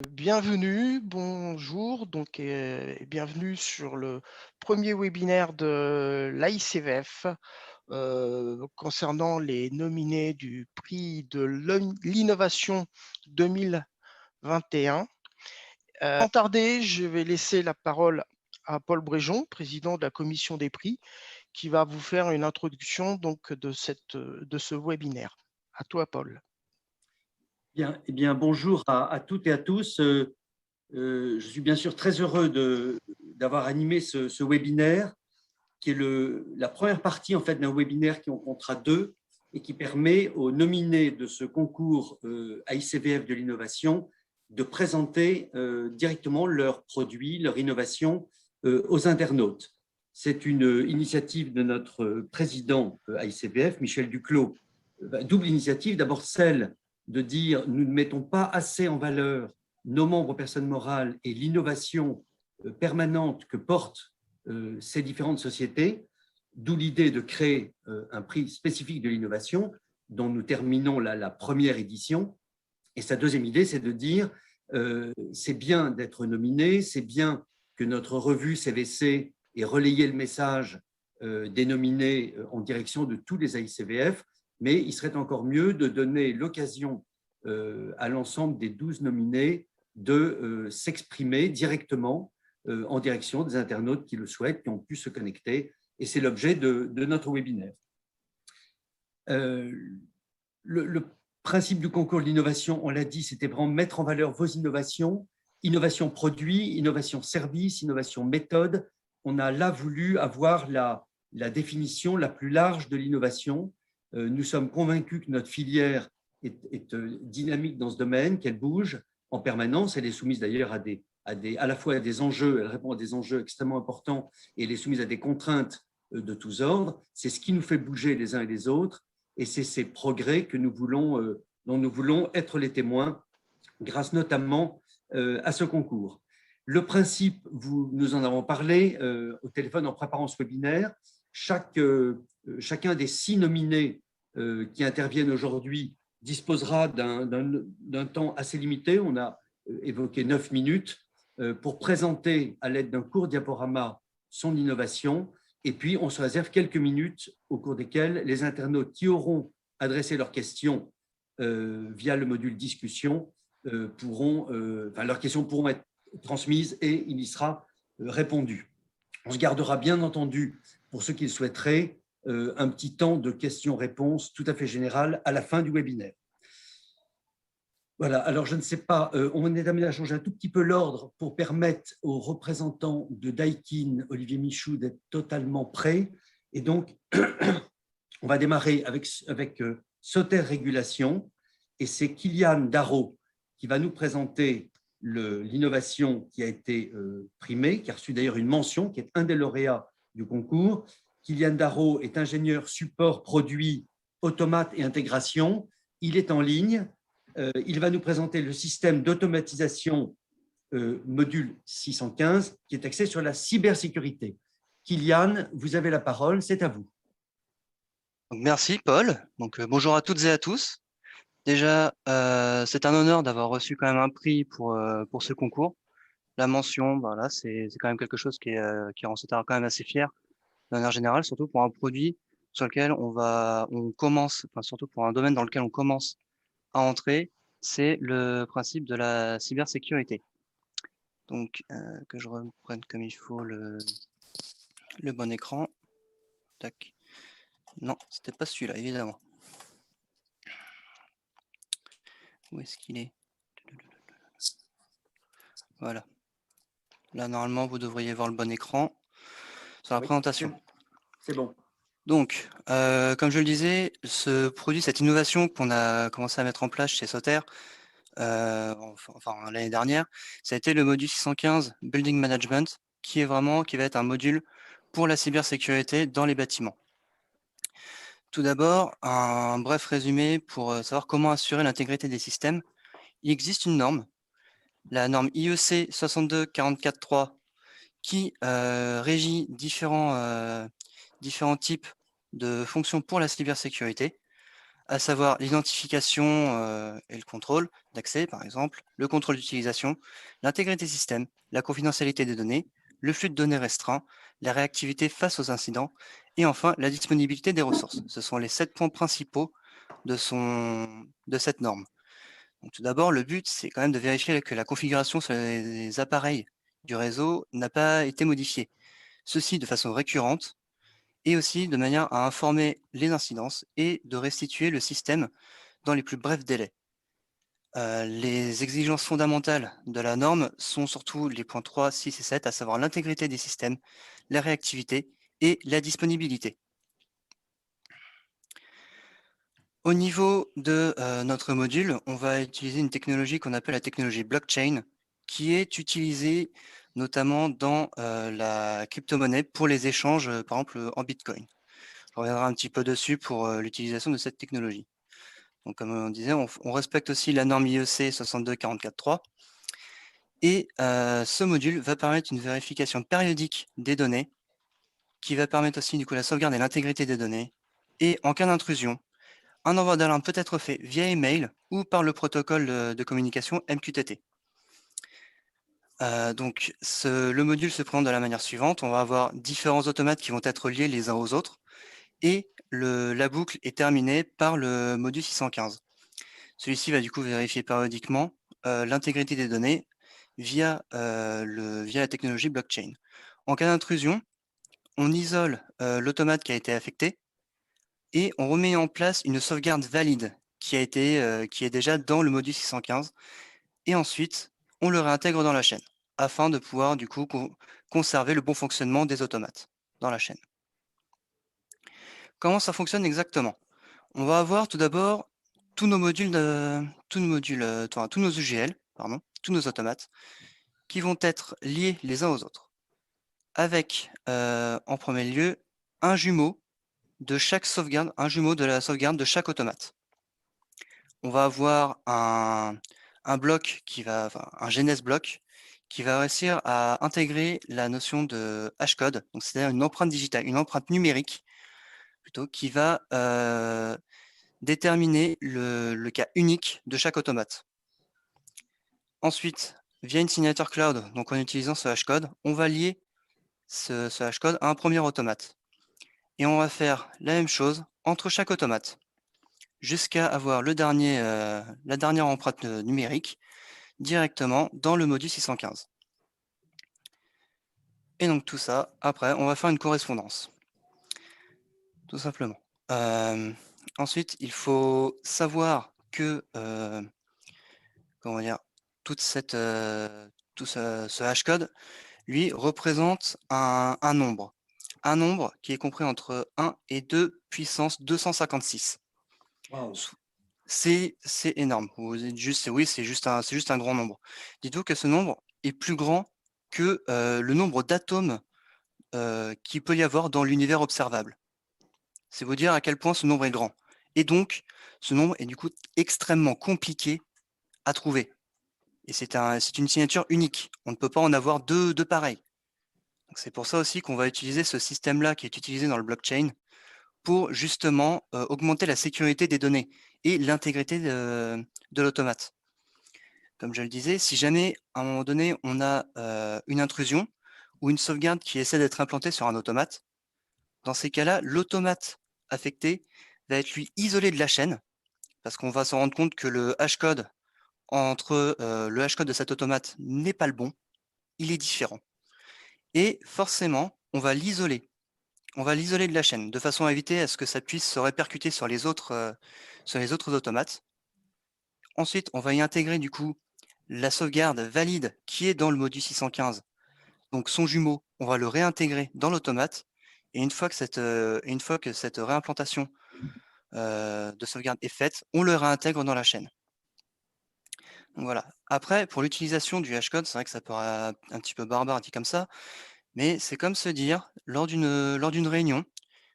Bienvenue, bonjour, et bienvenue sur le premier webinaire de l'AICVF concernant les nominés du prix de l'innovation 2021. Sans tarder, je vais laisser la parole à Paul Bréjon, président de la commission des prix, qui va vous faire une introduction de ce webinaire. À toi, Paul. Bien, bonjour à toutes et à tous. Je suis bien sûr très heureux d'avoir animé ce webinaire, qui est la première partie en fait d'un webinaire qui en comptera deux et qui permet aux nominés de ce concours AICVF de l'innovation de présenter directement leurs produits, leur innovation aux internautes. C'est une initiative de notre président AICVF, Michel Duclos. Double initiative, d'abord celle de dire nous ne mettons pas assez en valeur nos membres personnes morales et l'innovation permanente que portent ces différentes sociétés, d'où l'idée de créer un prix spécifique de l'innovation dont nous terminons la première édition. Et sa deuxième idée, c'est de dire c'est bien d'être nominé, c'est bien que notre revue CVC ait relayé le message des nominés en direction de tous les AICVF, mais il serait encore mieux de donner l'occasion à l'ensemble des 12 nominés de s'exprimer directement en direction des internautes qui le souhaitent, qui ont pu se connecter. Et c'est l'objet de notre webinaire. Le principe du concours de l'innovation, on l'a dit, c'était vraiment mettre en valeur vos innovations, innovation produit, innovation service, innovation méthode. On a là voulu avoir la définition la plus large de l'innovation. Nous sommes convaincus que notre filière est dynamique dans ce domaine, qu'elle bouge en permanence. Elle est soumise d'ailleurs à la fois à des enjeux, elle répond à des enjeux extrêmement importants et elle est soumise à des contraintes de tous ordres. C'est ce qui nous fait bouger les uns et les autres et c'est ces progrès que dont nous voulons être les témoins grâce notamment à ce concours. Le principe, nous en avons parlé au téléphone en préparant ce webinaire. Chacun des 6 nominés qui interviennent aujourd'hui disposera d'un temps assez limité. On a évoqué 9 minutes pour présenter à l'aide d'un court diaporama son innovation. Et puis, on se réserve quelques minutes au cours desquelles les internautes qui auront adressé leurs questions via le module discussion leurs questions pourront être transmises et il y sera répondu. On se gardera bien entendu, pour ceux qui le souhaiteraient, un petit temps de questions-réponses tout à fait général à la fin du webinaire. Voilà, alors je ne sais pas, on est amené à changer un tout petit peu l'ordre pour permettre aux représentants de Daikin, Olivier Michou, d'être totalement prêts. Et donc, on va démarrer avec Soter Régulation. Et c'est Kylian Darro qui va nous présenter l'innovation qui a été primée, qui a reçu d'ailleurs une mention, qui est un des lauréats du concours. Kylian Darro est ingénieur support produit, automate et intégration. Il est en ligne. Il va nous présenter le système d'automatisation module 615 qui est axé sur la cybersécurité. Kylian, vous avez la parole, c'est à vous. Merci Paul. Bonjour à toutes et à tous. Déjà, c'est un honneur d'avoir reçu quand même un prix pour ce concours. La mention, là, c'est quand même quelque chose qui rend Soter quand même assez fier, de manière générale, surtout pour un produit sur lequel on commence, enfin surtout pour un domaine dans lequel on commence à entrer, c'est le principe de la cybersécurité. Donc, que je reprenne comme il faut le bon écran. Tac. Non, c'était pas celui-là, évidemment. Où est-ce qu'il est? Voilà. Là, normalement, vous devriez voir le bon écran sur la présentation. C'est bon. Donc, comme je le disais, ce produit, cette innovation qu'on a commencé à mettre en place chez Soter, l'année dernière, ça a été le module 615 Building Management, qui va être un module pour la cybersécurité dans les bâtiments. Tout d'abord, un bref résumé pour savoir comment assurer l'intégrité des systèmes. Il existe une norme, la norme IEC 62443, qui régit différents types de fonctions pour la cybersécurité, à savoir l'identification et le contrôle d'accès, par exemple, le contrôle d'utilisation, l'intégrité système, la confidentialité des données, le flux de données restreint, la réactivité face aux incidents, et enfin la disponibilité des ressources. Ce sont les 7 points principaux de cette norme. Donc, tout d'abord, le but, c'est quand même de vérifier que la configuration sur les appareils du réseau n'a pas été modifiée. Ceci de façon récurrente et aussi de manière à informer les incidences et de restituer le système dans les plus brefs délais. Les exigences fondamentales de la norme sont surtout les points 3, 6 et 7, à savoir l'intégrité des systèmes, la réactivité et la disponibilité. Au niveau de notre module, on va utiliser une technologie qu'on appelle la technologie blockchain, qui est utilisée notamment dans la crypto-monnaie pour les échanges, par exemple en Bitcoin. Je reviendrai un petit peu dessus pour l'utilisation de cette technologie. Donc, comme on disait, on respecte aussi la norme IEC 62443. Et ce module va permettre une vérification périodique des données, qui va permettre aussi du coup la sauvegarde et l'intégrité des données. Et en cas d'intrusion, un envoi d'alarme peut être fait via email ou par le protocole de communication MQTT. Donc, le module se présente de la manière suivante. On va avoir différents automates qui vont être liés les uns aux autres. Et la boucle est terminée par le module 615. Celui-ci va du coup vérifier périodiquement l'intégrité des données via la technologie blockchain. En cas d'intrusion, on isole l'automate qui a été affecté et on remet en place une sauvegarde valide qui est déjà dans le module 615. Et ensuite, on le réintègre dans la chaîne afin de pouvoir du coup conserver le bon fonctionnement des automates dans la chaîne. Comment ça fonctionne exactement? On va avoir tout d'abord tous nos modules, tous nos UGL, pardon, tous nos automates, qui vont être liés les uns aux autres, avec en premier lieu un jumeau de chaque sauvegarde, un jumeau de la sauvegarde de chaque automate. On va avoir un bloc un GNS bloc qui va réussir à intégrer la notion de hashcode, donc c'est-à-dire une empreinte digitale, une empreinte numérique plutôt, qui va déterminer le cas unique de chaque automate. Ensuite, via une signature cloud, donc en utilisant ce hashcode, on va lier ce hashcode à un premier automate. Et on va faire la même chose entre chaque automate, jusqu'à avoir la dernière empreinte numérique directement dans le module 615. Et donc tout ça, après, on va faire une correspondance, tout simplement. Ensuite, il faut savoir que comment dire, tout ce hashcode, lui, représente un nombre. Un nombre qui est compris entre 1 et 2 puissance 256. Wow. C'est énorme. Vous êtes juste, oui, c'est juste un grand nombre. Dites-vous que ce nombre est plus grand que le nombre d'atomes qu'il peut y avoir dans l'univers observable. C'est vous dire à quel point ce nombre est grand. Et donc, ce nombre est du coup extrêmement compliqué à trouver. Et c'est une signature unique. On ne peut pas en avoir deux pareils. C'est pour ça aussi qu'on va utiliser ce système-là qui est utilisé dans le blockchain pour justement augmenter la sécurité des données et l'intégrité de l'automate. Comme je le disais, si jamais à un moment donné on a une intrusion ou une sauvegarde qui essaie d'être implantée sur un automate, dans ces cas-là, l'automate affecté va être lui isolé de la chaîne parce qu'on va se rendre compte que le hashcode le hashcode de cet automate n'est pas le bon, il est différent. Et forcément, on va l'isoler de la chaîne, de façon à éviter à ce que ça puisse se répercuter sur les autres automates. Ensuite, on va y intégrer du coup la sauvegarde valide qui est dans le module 615. Donc son jumeau, on va le réintégrer dans l'automate. Et une fois que cette réimplantation de sauvegarde est faite, on le réintègre dans la chaîne. Donc voilà. Après, pour l'utilisation du hashcode, c'est vrai que ça paraît un petit peu barbare dit comme ça, mais c'est comme se dire, lors d'une réunion,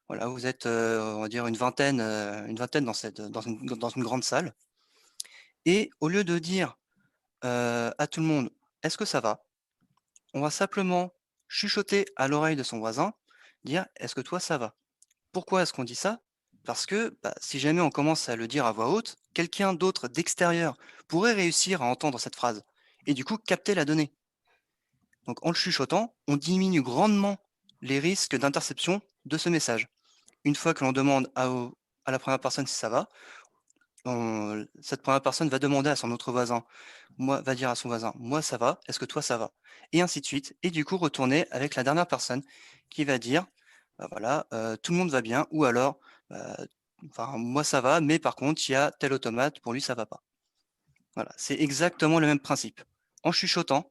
voilà, vous êtes, on va dire une vingtaine dans une grande salle. Et au lieu de dire à tout le monde, est-ce que ça va? On va simplement chuchoter à l'oreille de son voisin, dire, est-ce que toi ça va? Pourquoi est-ce qu'on dit ça? Parce que si jamais on commence à le dire à voix haute, quelqu'un d'autre d'extérieur pourrait réussir à entendre cette phrase et du coup capter la donnée. Donc en le chuchotant, on diminue grandement les risques d'interception de ce message. Une fois que l'on demande à la première personne si ça va, cette première personne va demander à son autre voisin, va dire à son voisin, moi ça va, est-ce que toi ça va? Et ainsi de suite. Et du coup, retourner avec la dernière personne qui va dire, voilà, tout le monde va bien, ou alors, moi ça va, mais par contre, il y a tel automate, pour lui ça va pas. Voilà, c'est exactement le même principe. En chuchotant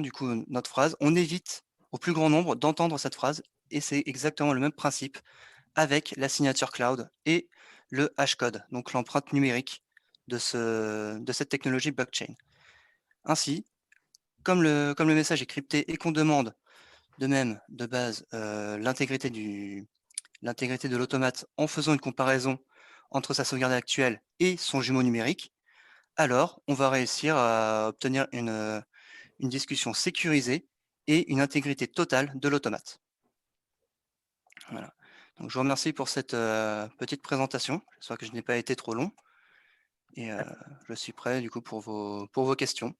du coup notre phrase, on évite au plus grand nombre d'entendre cette phrase, et c'est exactement le même principe avec la signature cloud et le hashcode, donc l'empreinte numérique de cette technologie blockchain. Ainsi, comme le message est crypté et qu'on demande de même, de base, l'intégrité de l'automate en faisant une comparaison entre sa sauvegarde actuelle et son jumeau numérique, alors on va réussir à obtenir une discussion sécurisée et une intégrité totale de l'automate. Voilà. Donc, je vous remercie pour cette petite présentation. J'espère que je n'ai pas été trop long. Et je suis prêt du coup pour vos questions.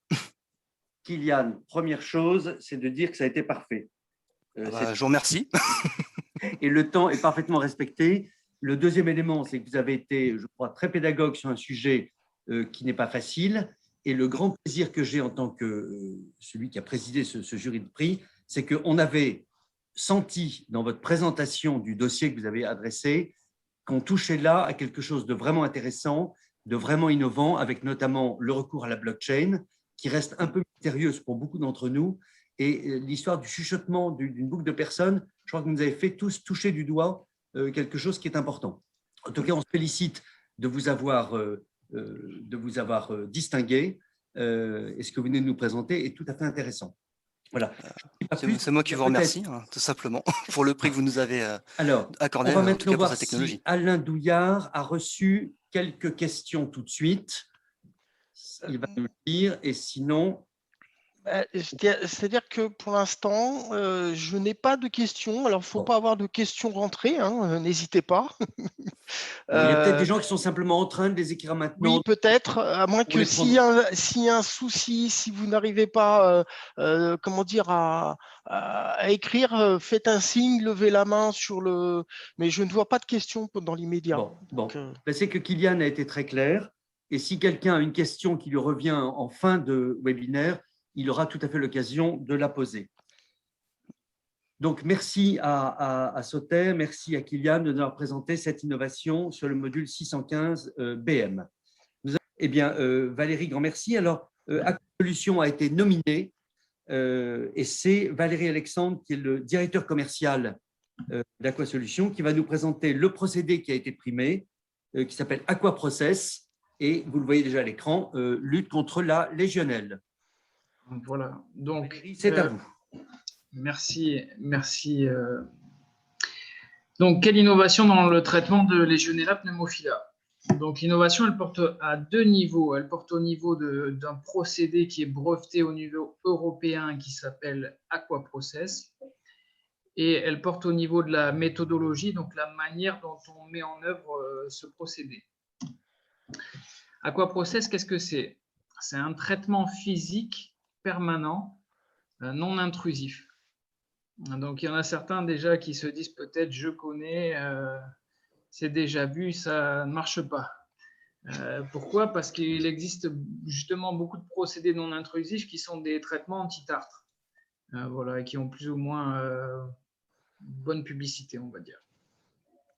Kylian, première chose, c'est de dire que ça a été parfait. Je vous remercie. Et le temps est parfaitement respecté. Le deuxième élément, c'est que vous avez été, je crois, très pédagogue sur un sujet qui n'est pas facile. Et le grand plaisir que j'ai en tant que celui qui a présidé ce jury de prix, c'est qu'on avait senti dans votre présentation du dossier que vous avez adressé qu'on touchait là à quelque chose de vraiment intéressant, de vraiment innovant, avec notamment le recours à la blockchain, qui reste un peu mystérieuse pour beaucoup d'entre nous. Et l'histoire du chuchotement d'une boucle de personnes, je crois que vous nous avez fait tous toucher du doigt quelque chose qui est important. En tout cas, on se félicite de vous avoir distingué. Et ce que vous venez de nous présenter est tout à fait intéressant. Voilà. C'est moi qui vous remercie, tout simplement, pour le prix que vous nous avez accordé, on va en maintenant tout cas pour voir cette technologie. si Alain Douillard a reçu quelques questions tout de suite. Il va nous le dire, et sinon… C'est-à-dire que pour l'instant, je n'ai pas de questions. Alors, il ne faut pas avoir de questions rentrées, hein, n'hésitez pas. Il y a peut-être des gens qui sont simplement en train de les écrire maintenant. Oui, peut-être, à moins que s'il y a un souci, si vous n'arrivez pas comment dire, à écrire, faites un signe, levez la main sur le… Mais je ne vois pas de questions dans l'immédiat. Bon. C'est que Kylian a été très clair. Et si quelqu'un a une question qui lui revient en fin de webinaire, il aura tout à fait l'occasion de la poser. Donc, merci à Sauter, merci à Kylian de nous avoir présenté cette innovation sur le module 615 BM. Eh bien, Valérie, grand merci. Alors, Aquasolutions a été nominée et c'est Valérie Alexandre qui est le directeur commercial d'Aquasolutions qui va nous présenter le procédé qui a été primé, qui s'appelle Aquaprocess, et vous le voyez déjà à l'écran, lutte contre la légionnelle. Voilà, donc c'est à vous. Merci. Donc, quelle innovation dans le traitement de Legionella pneumophila? Donc, l'innovation, elle porte à deux niveaux. Elle porte au niveau d'un procédé qui est breveté au niveau européen qui s'appelle Aquaprocess. Et elle porte au niveau de la méthodologie, donc la manière dont on met en œuvre ce procédé. Aquaprocess, qu'est-ce que c'est? C'est un traitement physique permanent, non intrusif. Donc, il y en a certains déjà qui se disent peut-être je connais, c'est déjà vu, ça ne marche pas. Pourquoi? Parce qu'il existe justement beaucoup de procédés non intrusifs qui sont des traitements anti-tartre, voilà, qui ont plus ou moins bonne publicité, on va dire.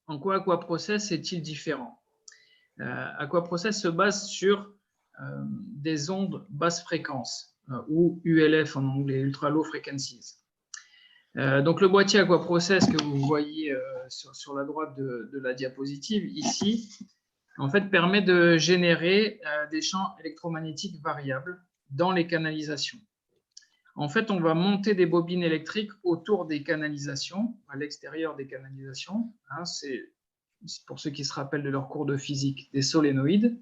En quoi Aquaprocess est-il différent? Aquaprocess se base sur des ondes basse fréquence, ou ULF en anglais, Ultra Low Frequencies. Donc le boîtier Aquaprocess que vous voyez sur la droite de la diapositive ici, en fait, permet de générer des champs électromagnétiques variables dans les canalisations. En fait, on va monter des bobines électriques autour des canalisations, à l'extérieur des canalisations. Hein, c'est pour ceux qui se rappellent de leur cours de physique, des solénoïdes.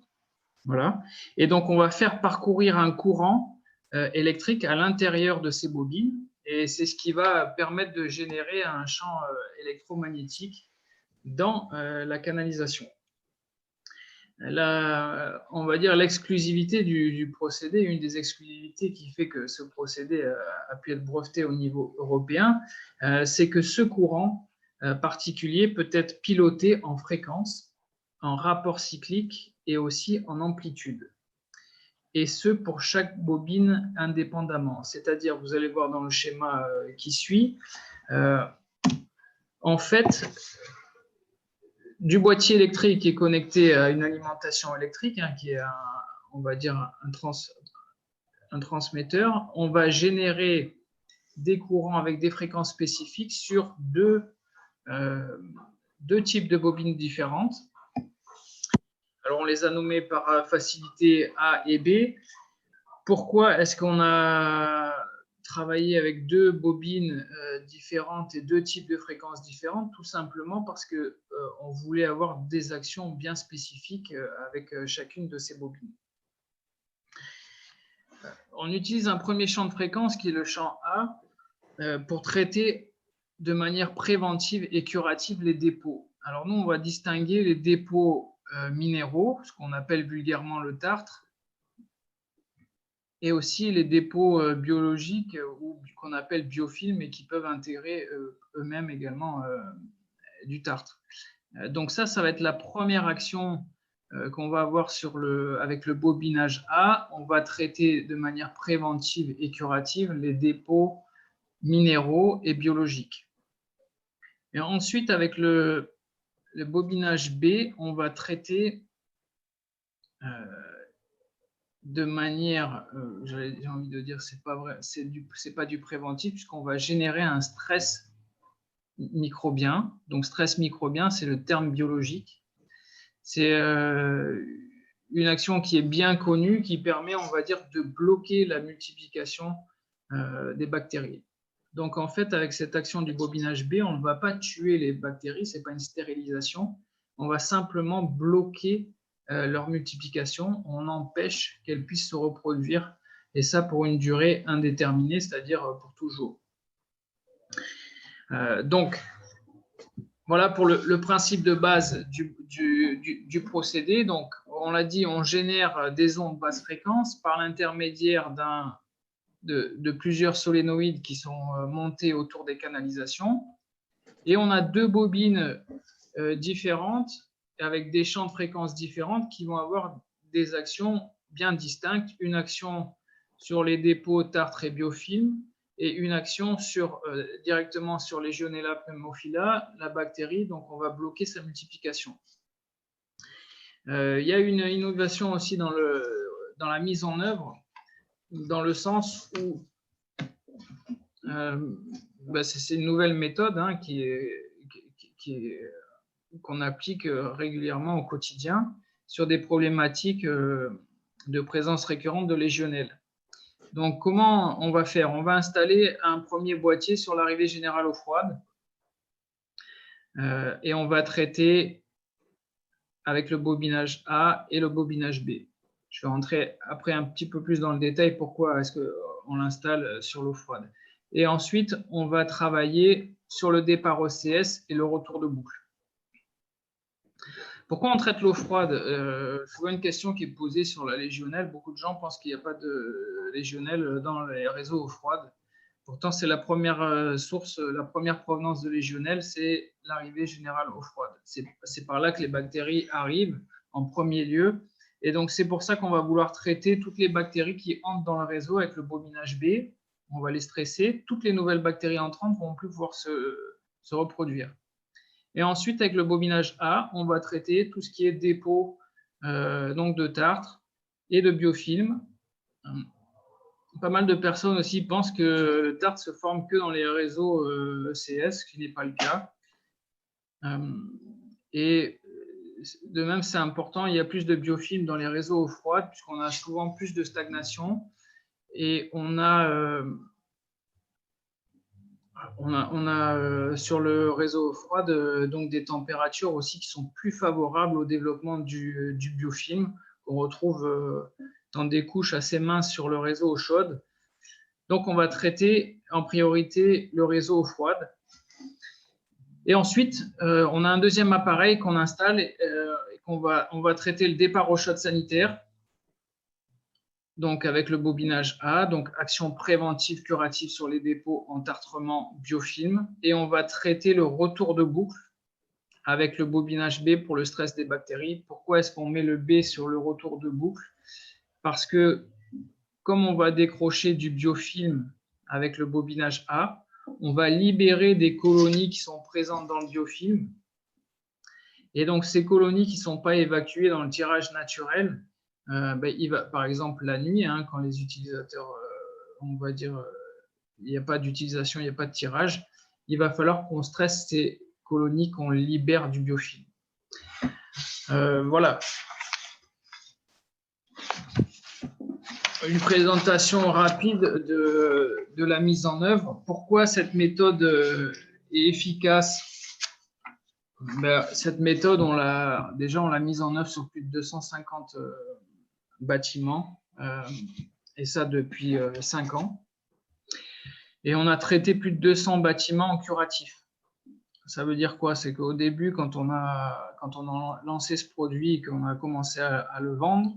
Voilà. Et donc, on va faire parcourir un courant électrique à l'intérieur de ces bobines. Et c'est ce qui va permettre de générer un champ électromagnétique dans la canalisation. Là, on va dire l'exclusivité du procédé, une des exclusivités qui fait que ce procédé a pu être breveté au niveau européen, c'est que ce courant particulier peut être piloté en fréquence, en rapport cyclique et aussi en amplitude. Et ce, pour chaque bobine indépendamment. C'est-à-dire, vous allez voir dans le schéma qui suit, en fait, du boîtier électrique qui est connecté à une alimentation électrique, qui est, on va dire, un transmetteur, on va générer des courants avec des fréquences spécifiques sur deux types de bobines différentes. Alors, on les a nommés par facilité A et B. Pourquoi est-ce qu'on a travaillé avec deux bobines différentes et deux types de fréquences différentes? Tout simplement parce qu'on voulait avoir des actions bien spécifiques avec chacune de ces bobines. On utilise un premier champ de fréquence qui est le champ A pour traiter de manière préventive et curative les dépôts. Alors nous, on va distinguer les dépôts minéraux, ce qu'on appelle vulgairement le tartre, et aussi les dépôts biologiques ou qu'on appelle biofilms et qui peuvent intégrer eux-mêmes également du tartre. Donc ça va être la première action qu'on va avoir avec le bobinage A. On va traiter de manière préventive et curative les dépôts minéraux et biologiques. Et ensuite, avec le bobinage B, on va traiter de manière, j'ai envie de dire, c'est pas vrai, c'est pas du préventif, puisqu'on va générer un stress microbien. Donc, stress microbien, c'est le terme biologique. C'est une action qui est bien connue, qui permet, on va dire, de bloquer la multiplication des bactéries. Donc, en fait, avec cette action du bobinage B, on ne va pas tuer les bactéries, ce n'est pas une stérilisation. On va simplement bloquer leur multiplication. On empêche qu'elles puissent se reproduire, et ça pour une durée indéterminée, c'est-à-dire pour toujours. Donc, voilà pour le principe de base du procédé. Donc, on l'a dit, on génère des ondes basse fréquence par l'intermédiaire de plusieurs solénoïdes qui sont montés autour des canalisations. Et on a deux bobines différentes avec des champs de fréquences différentes qui vont avoir des actions bien distinctes. Une action sur les dépôts tartre et biofilms et une action directement sur Legionella pneumophila, la bactérie. Donc, on va bloquer sa multiplication. Il y a une innovation aussi dans la mise en œuvre, dans le sens où c'est une nouvelle méthode qu'on applique régulièrement au quotidien sur des problématiques de présence récurrente de Légionelle. Donc, comment on va faire? On va installer un premier boîtier sur l'arrivée générale eau froide et on va traiter avec le bobinage A et le bobinage B. Je vais rentrer après un petit peu plus dans le détail pourquoi est-ce qu'on l'installe sur l'eau froide. Et ensuite, on va travailler sur le départ OCS et le retour de boucle. Pourquoi on traite l'eau froide? Je vois une question qui est posée sur la Légionelle. Beaucoup de gens pensent qu'il n'y a pas de Légionelle dans les réseaux eau froide. Pourtant, c'est la première source, la première provenance de Légionelle, c'est l'arrivée générale eau froide. C'est par là que les bactéries arrivent en premier lieu. Et donc, c'est pour ça qu'on va vouloir traiter toutes les bactéries qui entrent dans le réseau avec le bobinage B. On va les stresser. Toutes les nouvelles bactéries entrantes ne vont plus pouvoir se reproduire. Et ensuite, avec le bobinage A, on va traiter tout ce qui est dépôt donc de tartre et de biofilm. Pas mal de personnes aussi pensent que le tartre se forme que dans les réseaux ECS, ce qui n'est pas le cas. Et de même, c'est important, il y a plus de biofilm dans les réseaux eau froide, puisqu'on a souvent plus de stagnation. Et on a sur le réseau eau froide donc des températures aussi qui sont plus favorables au développement du biofilm qu'on retrouve dans des couches assez minces sur le réseau eau chaude. Donc, on va traiter en priorité le réseau eau froide. Et ensuite, on a un deuxième appareil qu'on installe et on va traiter le départ au shot sanitaire. Donc, avec le bobinage A, donc action préventive curative sur les dépôts en tartrement biofilm. Et on va traiter le retour de boucle avec le bobinage B pour le stress des bactéries. Pourquoi est-ce qu'on met le B sur le retour de boucle? Parce que comme on va décrocher du biofilm avec le bobinage A, on va libérer des colonies qui sont présentes dans le biofilm. Et donc, ces colonies qui ne sont pas évacuées dans le tirage naturel, par exemple la nuit, hein, quand les utilisateurs, on va dire, il n'y a pas d'utilisation, il n'y a pas de tirage, il va falloir qu'on stresse ces colonies qu'on libère du biofilm. Voilà. Une présentation rapide de la mise en œuvre. Pourquoi cette méthode est efficace? Cette méthode, on l'a mise en œuvre sur plus de 250 bâtiments, et ça depuis 5 ans. Et on a traité plus de 200 bâtiments en curatif. Ça veut dire quoi? C'est qu'au début, quand on a lancé ce produit et qu'on a commencé à le vendre,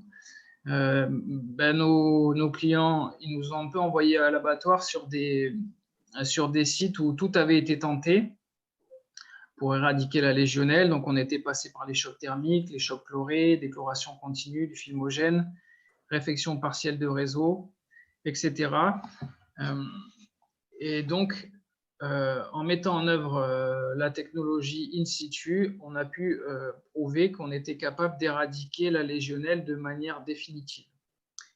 nos clients, ils nous ont un peu envoyé à l'abattoir sur des sites où tout avait été tenté pour éradiquer la légionnelle. Donc, on était passé par les chocs thermiques, les chocs chlorés, déchloration continue, du filmogène, réfection partielle de réseau, etc. Et donc, en mettant en œuvre la technologie in situ, on a pu prouver qu'on était capable d'éradiquer la légionnelle de manière définitive.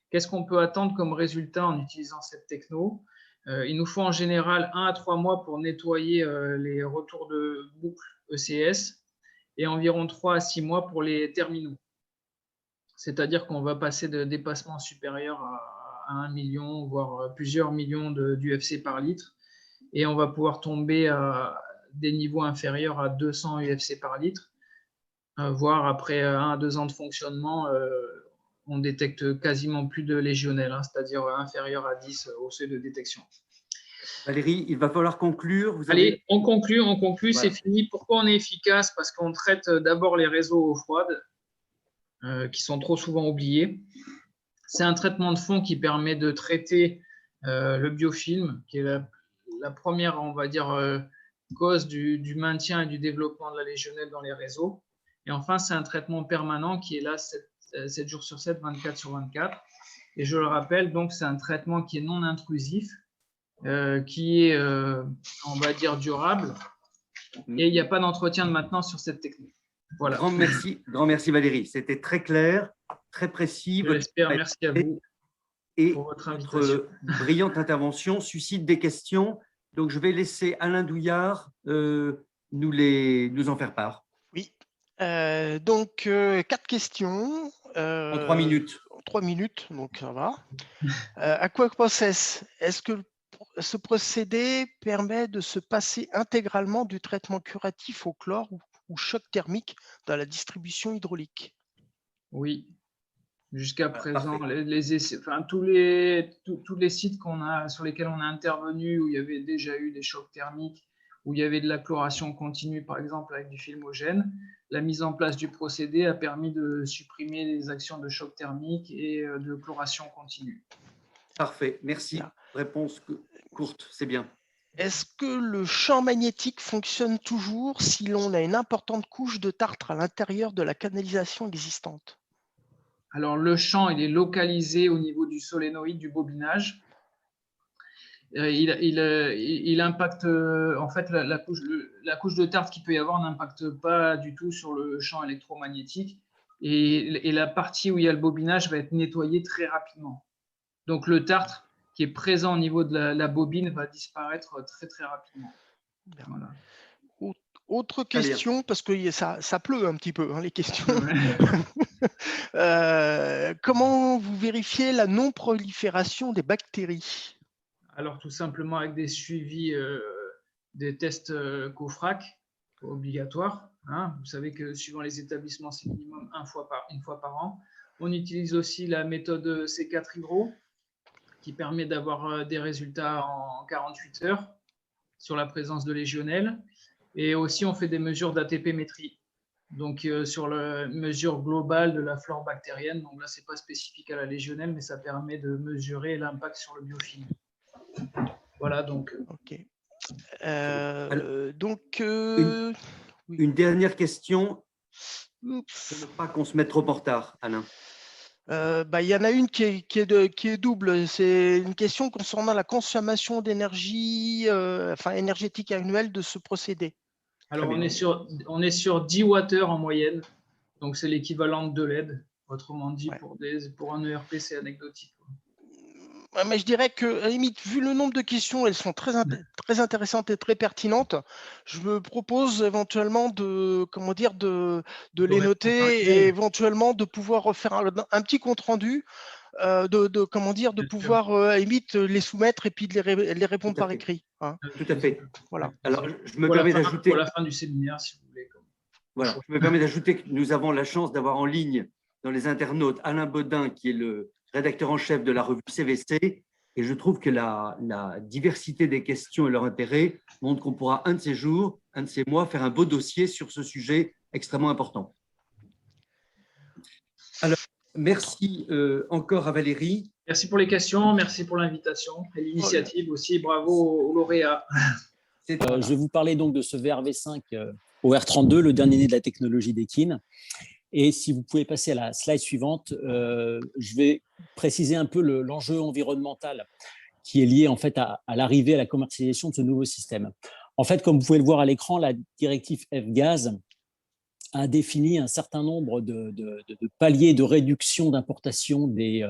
Qu'est-ce qu'on peut attendre comme résultat en utilisant cette techno? Il nous faut en général 1 à 3 mois pour nettoyer les retours de boucle ECS et environ 3 à 6 mois pour les terminaux. C'est-à-dire qu'on va passer de dépassements supérieurs à 1 million, voire plusieurs millions d'UFC par litre, et on va pouvoir tomber à des niveaux inférieurs à 200 UFC par litre, voire après 1 à 2 ans de fonctionnement, on détecte quasiment plus de légionnelle, hein, c'est-à-dire inférieur à 10 au seuil de détection. Valérie, il va falloir conclure. Allez, on conclut, voilà. C'est fini. Pourquoi on est efficace? Parce qu'on traite d'abord les réseaux eau froide, qui sont trop souvent oubliés. C'est un traitement de fond qui permet de traiter le biofilm, qui est la première, on va dire, cause du maintien et du développement de la légionnelle dans les réseaux. Et enfin, c'est un traitement permanent qui est là 7 jours sur 7, 24 sur 24. Et je le rappelle, donc c'est un traitement qui est non intrusif, qui est, on va dire, durable. Et il n'y a pas d'entretien de maintenance sur cette technique. Voilà. Grand merci Valérie. C'était très clair, très précis. J'espère. Merci à vous pour votre invitation. Votre brillante intervention suscite des questions. Donc, je vais laisser Alain Douillard nous en faire part. Oui. Donc, 4 questions. En 3 minutes. En 3 minutes, donc ça va. AquaProcess, est-ce que ce procédé permet de se passer intégralement du traitement curatif au chlore ou choc thermique dans la distribution hydraulique? Oui. Jusqu'à présent, tous les sites sur lesquels on a intervenu, où il y avait déjà eu des chocs thermiques, où il y avait de la chloration continue, par exemple, avec du filmogène, la mise en place du procédé a permis de supprimer les actions de choc thermique et de chloration continue. Parfait, merci. Réponse courte, c'est bien. Est-ce que le champ magnétique fonctionne toujours si l'on a une importante couche de tartre à l'intérieur de la canalisation existante? Alors, le champ, il est localisé au niveau du solénoïde du bobinage. Il impacte, en fait, la couche de tartre qu'il peut y avoir n'impacte pas du tout sur le champ électromagnétique. Et la partie où il y a le bobinage va être nettoyée très rapidement. Donc, le tartre qui est présent au niveau de la bobine va disparaître très, très rapidement. Voilà. Autre question, parce que ça pleut un petit peu, hein, les questions. Comment vous vérifiez la non-prolifération des bactéries? Alors, tout simplement avec des suivis, des tests COFRAC obligatoires. Hein. Vous savez que suivant les établissements, c'est minimum une fois par an. On utilise aussi la méthode C4 Hydro, qui permet d'avoir des résultats en 48 heures sur la présence de légionnelle. Et aussi, on fait des mesures d'ATP-métrie. Donc, sur la mesure globale de la flore bactérienne. Donc là, ce n'est pas spécifique à la légionelle, mais ça permet de mesurer l'impact sur le biofilm. Voilà, donc. Ok. Une dernière question, Oups. pour ne pas qu'on se mette trop en retard, Alain. Il y en a une qui est double. C'est une question concernant la consommation d'énergie, énergétique annuelle de ce procédé. Alors, on est sur 10 Wh en moyenne. Donc, c'est l'équivalent de 2 LED. Autrement dit, pour un ERP, c'est anecdotique. Ouais, mais je dirais que, à la limite, vu le nombre de questions, elles sont très intéressantes et très pertinentes. Je me propose éventuellement de les noter et éventuellement de pouvoir refaire un petit compte rendu, de pouvoir à la limite les soumettre et puis de les répondre par écrit. Hein. Tout à fait. Voilà. Alors, je me permets d'ajouter. Pour la fin du séminaire, si vous voulez. Voilà, je me permets d'ajouter que nous avons la chance d'avoir en ligne dans les internautes Alain Bodin, qui est le rédacteur en chef de la revue CVC. Et je trouve que la diversité des questions et leur intérêt montre qu'on pourra un de ces jours, un de ces mois, faire un beau dossier sur ce sujet extrêmement important. Alors, merci encore à Valérie. Merci pour les questions, merci pour l'invitation et l'initiative aussi. Bravo aux lauréats. Je vais vous parler donc de ce VRV5 OR32, le dernier né de la technologie d'Ekin. Et si vous pouvez passer à la slide suivante, je vais préciser un peu l'enjeu environnemental qui est lié en fait à l'arrivée, à la commercialisation de ce nouveau système. En fait, comme vous pouvez le voir à l'écran, la directive F-Gaz a défini un certain nombre de paliers de réduction d'importation des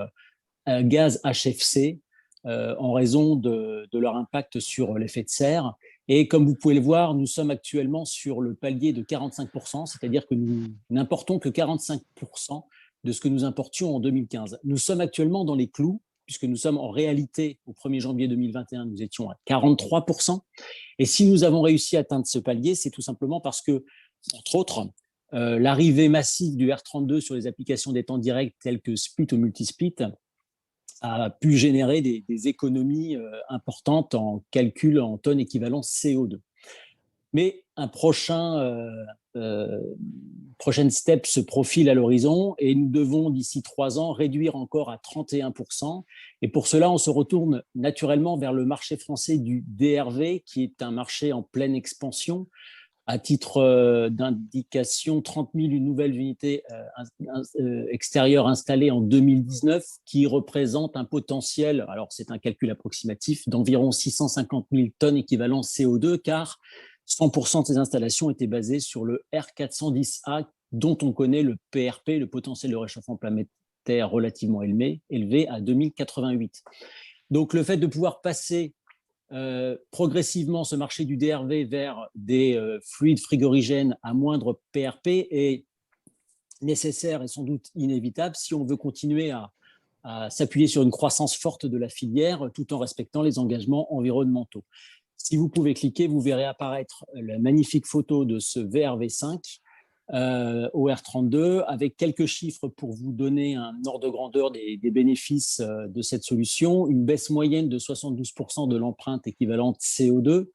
gaz HFC en raison de leur impact sur l'effet de serre. Et comme vous pouvez le voir, nous sommes actuellement sur le palier de 45%, c'est-à-dire que nous n'importons que 45% de ce que nous importions en 2015. Nous sommes actuellement dans les clous, puisque nous sommes en réalité, au 1er janvier 2021, nous étions à 43%. Et si nous avons réussi à atteindre ce palier, c'est tout simplement parce que, entre autres, l'arrivée massive du R32 sur les applications des temps directs telles que Split ou Multisplit a pu générer des économies importantes en calcul en tonnes équivalent CO2. Mais un prochain step se profile à l'horizon et nous devons d'ici 3 ans réduire encore à 31%. Et pour cela, on se retourne naturellement vers le marché français du DRV, qui est un marché en pleine expansion. À titre d'indication, 30 000 nouvelles unités extérieures installées en 2019, qui représentent un potentiel, alors c'est un calcul approximatif, d'environ 650 000 tonnes équivalent CO2, car 100% de ces installations étaient basées sur le R410A, dont on connaît le PRP, le potentiel de réchauffement planétaire relativement élevé à 2088. Donc le fait de pouvoir passer progressivement ce marché du DRV vers des fluides frigorigènes à moindre PRP est nécessaire et sans doute inévitable si on veut continuer à s'appuyer sur une croissance forte de la filière tout en respectant les engagements environnementaux. Si vous pouvez cliquer, vous verrez apparaître la magnifique photo de ce VRV5 OR32 avec quelques chiffres pour vous donner un ordre de grandeur des bénéfices de cette solution. Une baisse moyenne de 72% de l'empreinte équivalente CO2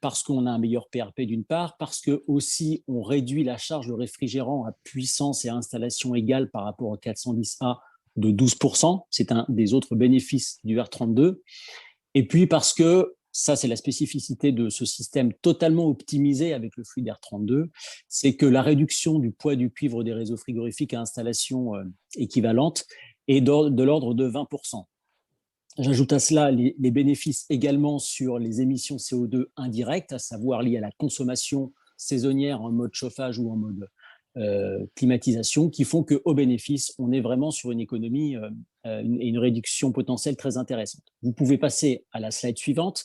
parce qu'on a un meilleur PRP d'une part, parce que aussi on réduit la charge de réfrigérant à puissance et à installation égale par rapport au 410A de 12%. C'est un des autres bénéfices du R32. Et puis parce que ça, c'est la spécificité de ce système totalement optimisé avec le fluide R32, c'est que la réduction du poids du cuivre des réseaux frigorifiques à installation équivalente est de l'ordre de 20%. J'ajoute à cela les bénéfices également sur les émissions CO2 indirectes, à savoir liées à la consommation saisonnière en mode chauffage ou en mode climatisation, qui font qu'au bénéfice, on est vraiment sur une économie et une réduction potentielle très intéressante. Vous pouvez passer à la slide suivante.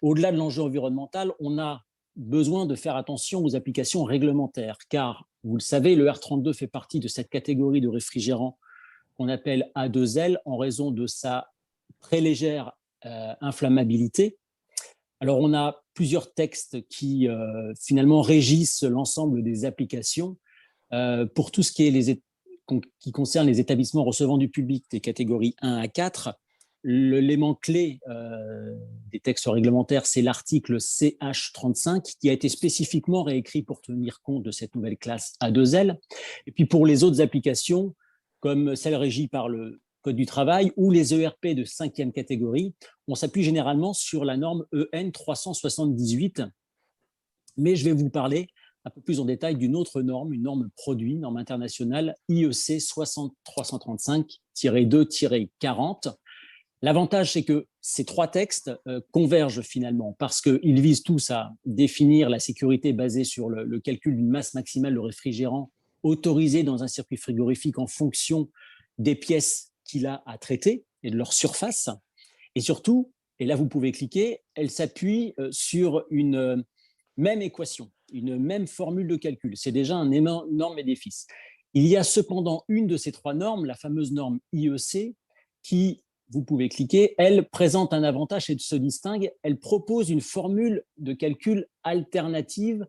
Au-delà de l'enjeu environnemental, on a besoin de faire attention aux applications réglementaires, car, vous le savez, le R32 fait partie de cette catégorie de réfrigérants qu'on appelle A2L en raison de sa très légère inflammabilité. Alors, on a plusieurs textes qui finalement régissent l'ensemble des applications. Pour tout ce qui concerne les établissements recevant du public des catégories 1 à 4, l'élément clé des textes réglementaires, c'est l'article CH35 qui a été spécifiquement réécrit pour tenir compte de cette nouvelle classe A2L. Et puis pour les autres applications, comme celles régies par le Code du travail ou les ERP de 5e catégorie, on s'appuie généralement sur la norme EN 378. Mais je vais vous parler un peu plus en détail d'une autre norme, une norme produit, norme internationale IEC 365-2-40. L'avantage, c'est que ces trois textes convergent finalement parce qu'ils visent tous à définir la sécurité basée sur le calcul d'une masse maximale de réfrigérant autorisé dans un circuit frigorifique en fonction des pièces qu'il a à traiter et de leur surface. Et surtout, et là vous pouvez cliquer, elle s'appuie sur une même équation, une même formule de calcul. C'est déjà un énorme bénéfice. Il y a cependant une de ces trois normes, la fameuse norme IEC, qui, vous pouvez cliquer, elle présente un avantage et se distingue. Elle propose une formule de calcul alternative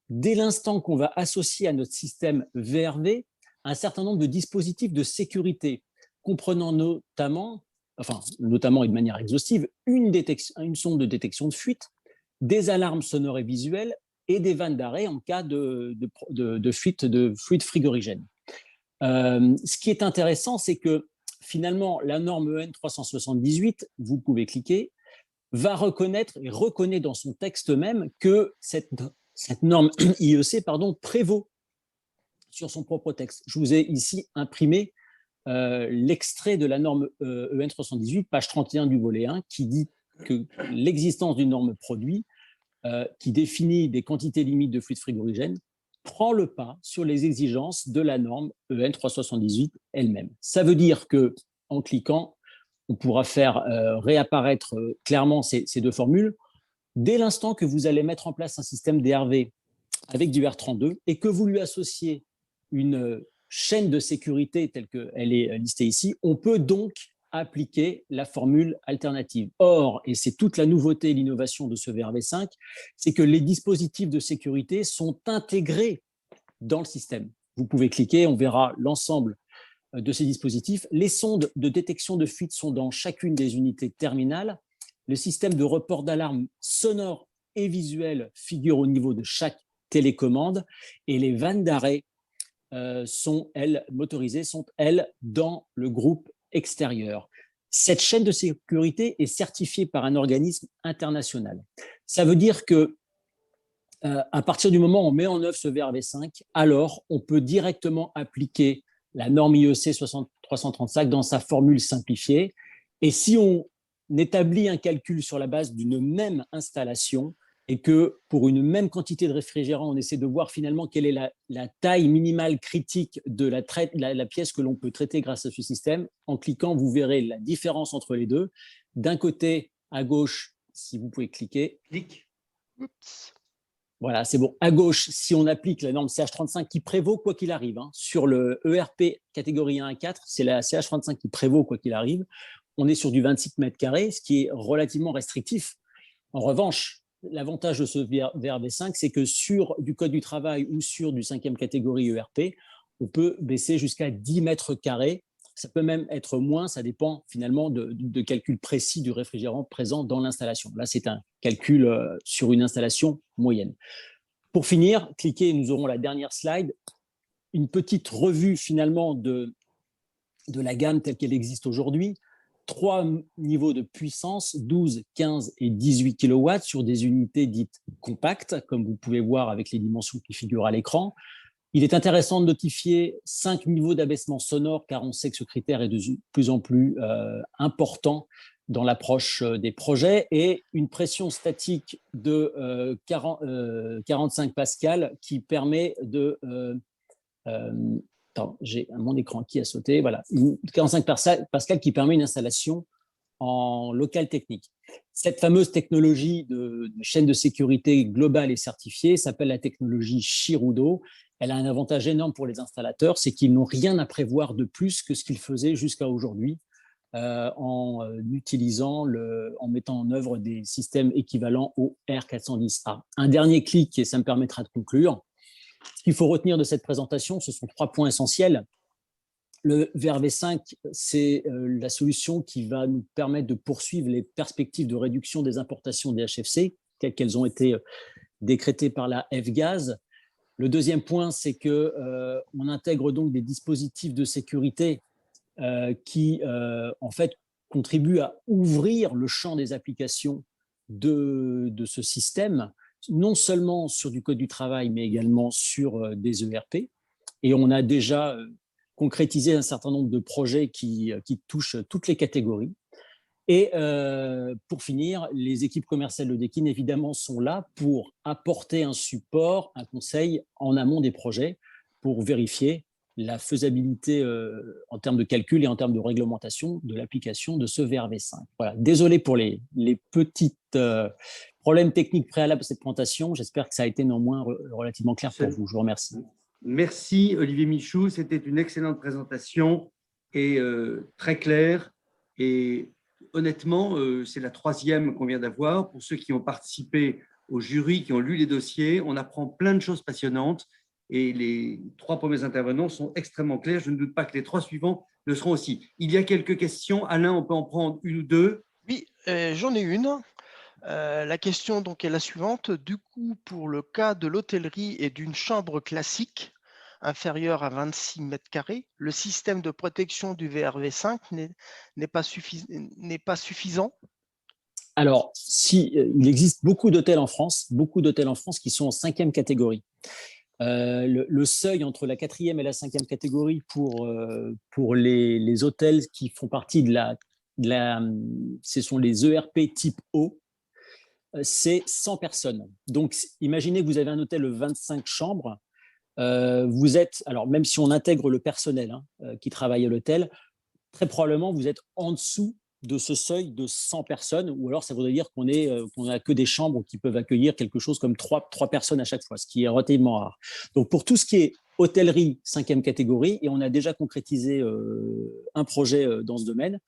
dès l'instant qu'on va associer à notre système VRV un certain nombre de dispositifs de sécurité, comprenant notamment et de manière exhaustive, une sonde de détection de fuite, des alarmes sonores et visuelles et des vannes d'arrêt en cas de fuite de fluide frigorigène. Ce qui est intéressant, c'est que finalement, la norme EN 378, vous pouvez cliquer, va reconnaître et reconnaît dans son texte même que cette norme IEC prévaut sur son propre texte. Je vous ai ici imprimé l'extrait de la norme EN 378, page 31 du volet 1, qui dit que l'existence d'une norme produit qui définit des quantités limites de fluide frigorigène prend le pas sur les exigences de la norme EN 378 elle-même. Ça veut dire qu'en cliquant, on pourra faire réapparaître clairement ces deux formules dès l'instant que vous allez mettre en place un système DRV avec du R32 et que vous lui associez une chaîne de sécurité telle qu'elle est listée ici, on peut donc appliquer la formule alternative. Or, et c'est toute la nouveauté et l'innovation de ce VRV5, c'est que les dispositifs de sécurité sont intégrés dans le système. Vous pouvez cliquer, on verra l'ensemble de ces dispositifs. Les sondes de détection de fuite sont dans chacune des unités terminales. Le système de report d'alarme sonore et visuel figure au niveau de chaque télécommande et les vannes d'arrêt motorisées sont, elles, dans le groupe extérieur. Cette chaîne de sécurité est certifiée par un organisme international. Ça veut dire que à partir du moment où on met en œuvre ce VRV5, alors on peut directement appliquer la norme IEC 335 dans sa formule simplifiée. Et si on établit un calcul sur la base d'une même installation et que pour une même quantité de réfrigérant, on essaie de voir finalement quelle est la taille minimale critique de la pièce que l'on peut traiter grâce à ce système, en cliquant, vous verrez la différence entre les deux. D'un côté, à gauche, si vous pouvez cliquer. Clique. Oups. Voilà, c'est bon. À gauche, si on applique la norme CH35 qui prévaut quoi qu'il arrive, sur le ERP catégorie 1 à 4, c'est la CH35 qui prévaut quoi qu'il arrive. On est sur du 26 mètres carrés, ce qui est relativement restrictif. En revanche, l'avantage de ce VRV5, c'est que sur du code du travail ou sur du 5e catégorie ERP, on peut baisser jusqu'à 10 mètres carrés. Ça peut même être moins, ça dépend finalement de calcul précis du réfrigérant présent dans l'installation. Là, c'est un calcul sur une installation moyenne. Pour finir, cliquez, nous aurons la dernière slide, une petite revue finalement de la gamme telle qu'elle existe aujourd'hui. 3 niveaux de puissance, 12, 15 et 18 kW sur des unités dites compactes, comme vous pouvez voir avec les dimensions qui figurent à l'écran. Il est intéressant de notifier 5 niveaux d'abaissement sonore, car on sait que ce critère est de plus en plus important dans l'approche des projets, et une pression statique de 45 pascal qui permet de... Attends, j'ai mon écran qui a sauté. Voilà, 45 pascal qui permet une installation en local technique. Cette fameuse technologie de chaîne de sécurité globale et certifiée s'appelle la technologie Shirudo. Elle a un avantage énorme pour les installateurs, c'est qu'ils n'ont rien à prévoir de plus que ce qu'ils faisaient jusqu'à aujourd'hui en mettant en œuvre des systèmes équivalents au R410A. Un dernier clic et ça me permettra de conclure. Ce qu'il faut retenir de cette présentation, ce sont 3 points essentiels. Le VRV5, c'est la solution qui va nous permettre de poursuivre les perspectives de réduction des importations des HFC, telles qu'elles ont été décrétées par la F-Gaz. Le deuxième point, c'est qu'on intègre donc des dispositifs de sécurité qui, en fait, contribuent à ouvrir le champ des applications de ce système, non seulement sur du code du travail, mais également sur des ERP. Et on a déjà concrétiser un certain nombre de projets qui touchent toutes les catégories. Et pour finir, les équipes commerciales de Deakin, évidemment, sont là pour apporter un support, un conseil en amont des projets pour vérifier la faisabilité en termes de calcul et en termes de réglementation de l'application de ce VRV5. Voilà. Désolé pour les petits problèmes techniques préalables à cette présentation. J'espère que ça a été néanmoins relativement clair pour vous. Je vous remercie. Merci Olivier Michou, c'était une excellente présentation et très claire. Et honnêtement, c'est la troisième qu'on vient d'avoir. Pour ceux qui ont participé au jury, qui ont lu les dossiers, on apprend plein de choses passionnantes et les 3 premiers intervenants sont extrêmement clairs. Je ne doute pas que les 3 suivants le seront aussi. Il y a quelques questions. Alain, on peut en prendre une ou deux? Oui, j'en ai une. La question donc est la suivante. Du coup, pour le cas de l'hôtellerie et d'une chambre classique inférieure à 26 mètres carrés, le système de protection du VRV5 n'est pas suffisant? Alors, il existe beaucoup d'hôtels en France qui sont en 5e catégorie. Le seuil entre la 4e et la 5e catégorie pour les hôtels qui font partie ce sont les ERP type O, c'est 100 personnes. Donc, imaginez que vous avez un hôtel de 25 chambres. Vous êtes, alors même si on intègre le personnel qui travaille à l'hôtel, très probablement vous êtes en dessous de ce seuil de 100 personnes, ou alors ça voudrait dire qu'on n'a que des chambres qui peuvent accueillir quelque chose comme 3 personnes à chaque fois, ce qui est relativement rare. Donc, pour tout ce qui est hôtellerie 5e catégorie, et on a déjà concrétisé un projet dans ce domaine,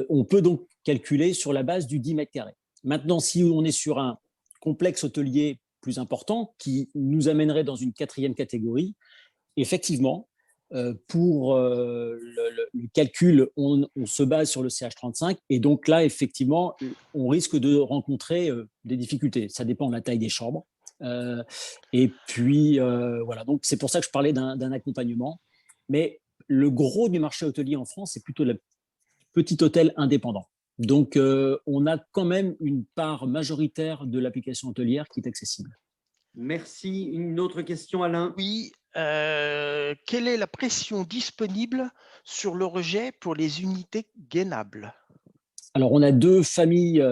on peut donc calculer sur la base du 10 mètres carrés. Maintenant, si on est sur un complexe hôtelier plus important qui nous amènerait dans une 4e catégorie, effectivement, pour le calcul, on se base sur le CH35 et donc là, effectivement, on risque de rencontrer des difficultés. Ça dépend de la taille des chambres. Et puis, voilà, donc c'est pour ça que je parlais d'un accompagnement. Mais le gros du marché hôtelier en France, c'est plutôt le petit hôtel indépendant. Donc, on a quand même une part majoritaire de l'application hôtelière qui est accessible. Merci. Une autre question, Alain? Oui. Quelle est la pression disponible sur le rejet pour les unités gainables? Alors, on a 2 familles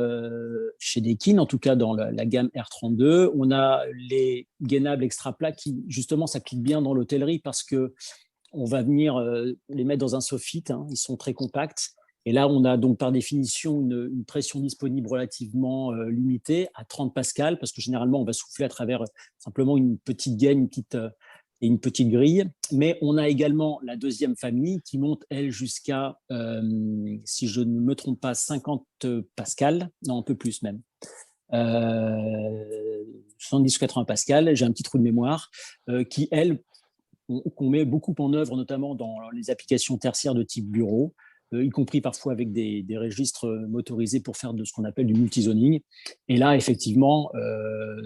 chez Deakin, en tout cas dans la gamme R32. On a les gainables extra plats qui, justement, s'appliquent bien dans l'hôtellerie parce qu'on va venir les mettre dans un soffit. Ils sont très compacts. Et là, on a donc par définition une pression disponible relativement limitée à 30 pascal, parce que généralement, on va souffler à travers simplement une petite gaine, et une petite grille. Mais on a également la deuxième famille qui monte, elle, jusqu'à, si je ne me trompe pas, 50 pascal, non, un peu plus même. 70 ou 80 pascal, j'ai un petit trou de mémoire, qui, elle, qu'on met beaucoup en œuvre, notamment dans les applications tertiaires de type bureau, y compris parfois avec des registres motorisés pour faire de ce qu'on appelle du multizoning. Et là, effectivement,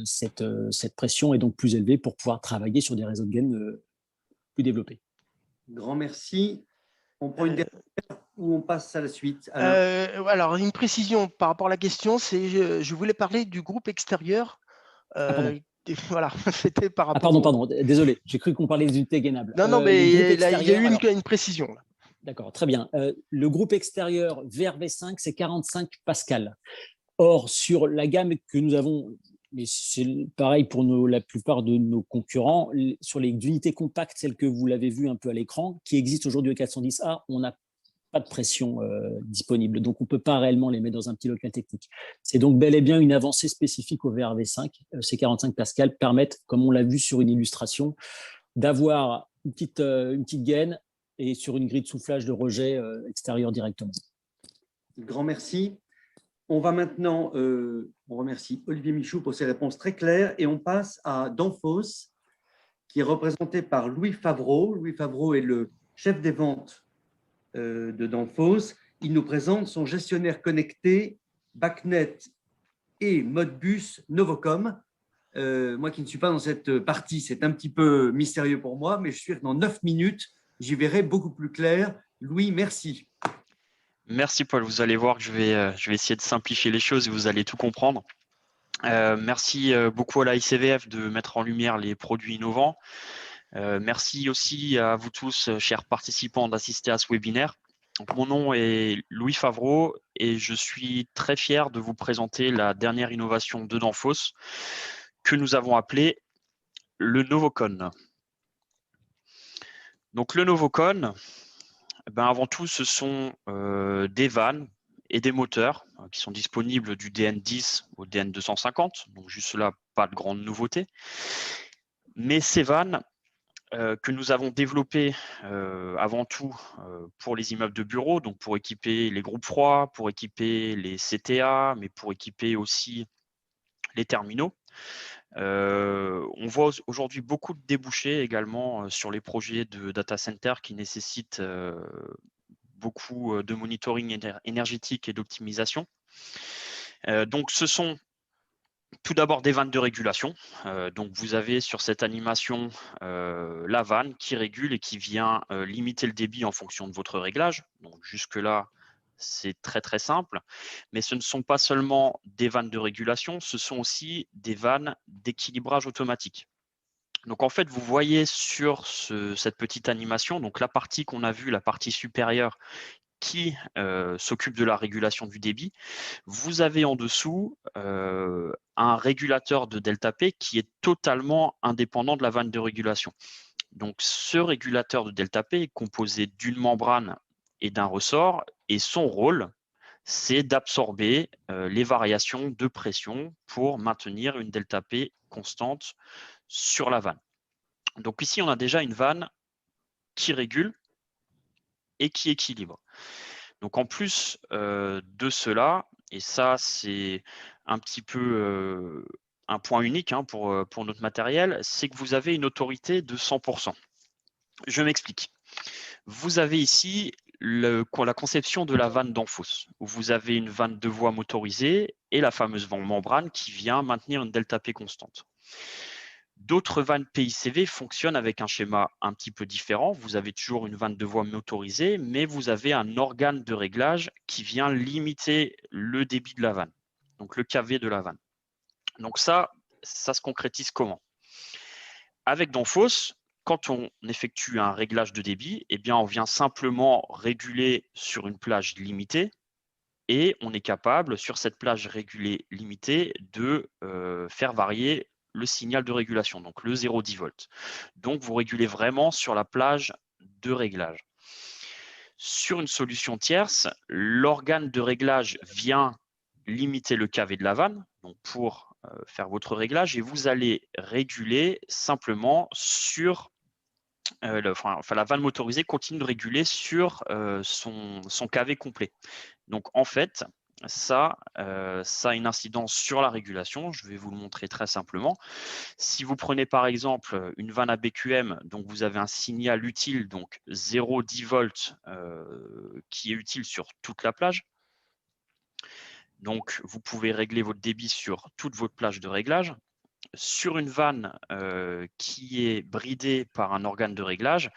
cette pression est donc plus élevée pour pouvoir travailler sur des réseaux de gaines plus développés. Grand merci. On prend une dernière ou on passe à la suite, Alain? Alors, une précision par rapport à la question, c'est je voulais parler du groupe extérieur. Voilà, c'était par rapport. Pardon, désolé, j'ai cru qu'on parlait des unités gainables. Non, mais il y a eu une précision. Là. D'accord, très bien. Le groupe extérieur VRV5, c'est 45 pascal. Or, sur la gamme que nous avons, mais c'est pareil pour la plupart de nos concurrents, sur les unités compactes, celles que vous l'avez vu un peu à l'écran, qui existent aujourd'hui au 410A, on n'a pas de pression disponible. Donc, on ne peut pas réellement les mettre dans un petit local technique. C'est donc bel et bien une avancée spécifique au VRV5. Ces 45 pascal permettent, comme on l'a vu sur une illustration, d'avoir une petite gaine et sur une grille de soufflage de rejet extérieur directement. Grand merci. On va maintenant, on remercie Olivier Michou pour ses réponses très claires et on passe à Danfoss, qui est représenté par Louis Favreau. Louis Favreau est le chef des ventes de Danfoss. Il nous présente son gestionnaire connecté BACnet et Modbus Novocom. Moi qui ne suis pas dans cette partie, c'est un petit peu mystérieux pour moi, mais je suis sûr que dans 9 minutes, j'y verrai beaucoup plus clair. Louis, merci. Merci Paul, vous allez voir que je vais essayer de simplifier les choses et vous allez tout comprendre. Merci beaucoup à la ICVF de mettre en lumière les produits innovants. Merci aussi à vous tous, chers participants, d'assister à ce webinaire. Donc, mon nom est Louis Favreau et je suis très fier de vous présenter la dernière innovation de Danfoss que nous avons appelée le Novocon. Donc le Novocon, avant tout, ce sont des vannes et des moteurs qui sont disponibles du DN10 au DN250. Donc juste là, pas de grande nouveauté. Mais ces vannes que nous avons développées avant tout pour les immeubles de bureaux, donc pour équiper les groupes froids, pour équiper les CTA, mais pour équiper aussi les terminaux. On voit aujourd'hui beaucoup de débouchés également sur les projets de data center qui nécessitent beaucoup de monitoring énergétique et d'optimisation. Donc, ce sont tout d'abord des vannes de régulation. Donc, vous avez sur cette animation la vanne qui régule et qui vient limiter le débit en fonction de votre réglage. Donc, jusque-là, c'est très, très simple. Mais ce ne sont pas seulement des vannes de régulation, ce sont aussi des vannes d'équilibrage automatique. Donc, en fait, vous voyez sur cette petite animation, donc la partie qu'on a vue, la partie supérieure, qui s'occupe de la régulation du débit. Vous avez en dessous un régulateur de delta P qui est totalement indépendant de la vanne de régulation. Donc, ce régulateur de delta P est composé d'une membrane et d'un ressort et son rôle, c'est d'absorber les variations de pression pour maintenir une delta P constante sur la vanne. Donc ici, on a déjà une vanne qui régule et qui équilibre. Donc en plus de cela, et ça c'est un petit peu un point unique pour notre matériel, c'est que vous avez une autorité de 100%. Je m'explique. Vous avez ici la conception de la vanne Danfoss, où vous avez une vanne de voie motorisée et la fameuse membrane qui vient maintenir une delta P constante. D'autres vannes PICV fonctionnent avec un schéma un petit peu différent. Vous avez toujours une vanne de voie motorisée, mais vous avez un organe de réglage qui vient limiter le débit de la vanne, donc le KV de la vanne. Donc ça se concrétise comment? Avec Danfoss, quand on effectue un réglage de débit, eh bien, on vient simplement réguler sur une plage limitée et on est capable, sur cette plage régulée limitée, de faire varier le signal de régulation, donc le 0,10 volts. Donc, vous régulez vraiment sur la plage de réglage. Sur une solution tierce, l'organe de réglage vient limiter le KV de la vanne, donc pour faire votre réglage, et vous allez réguler simplement sur la vanne motorisée continue de réguler sur son KV complet. Donc, en fait, ça a une incidence sur la régulation. Je vais vous le montrer très simplement. Si vous prenez par exemple une vanne à BQM, donc vous avez un signal utile, donc 0,10 volts, qui est utile sur toute la plage. Donc, vous pouvez régler votre débit sur toute votre plage de réglage. Sur une vanne qui est bridée par un organe de réglage,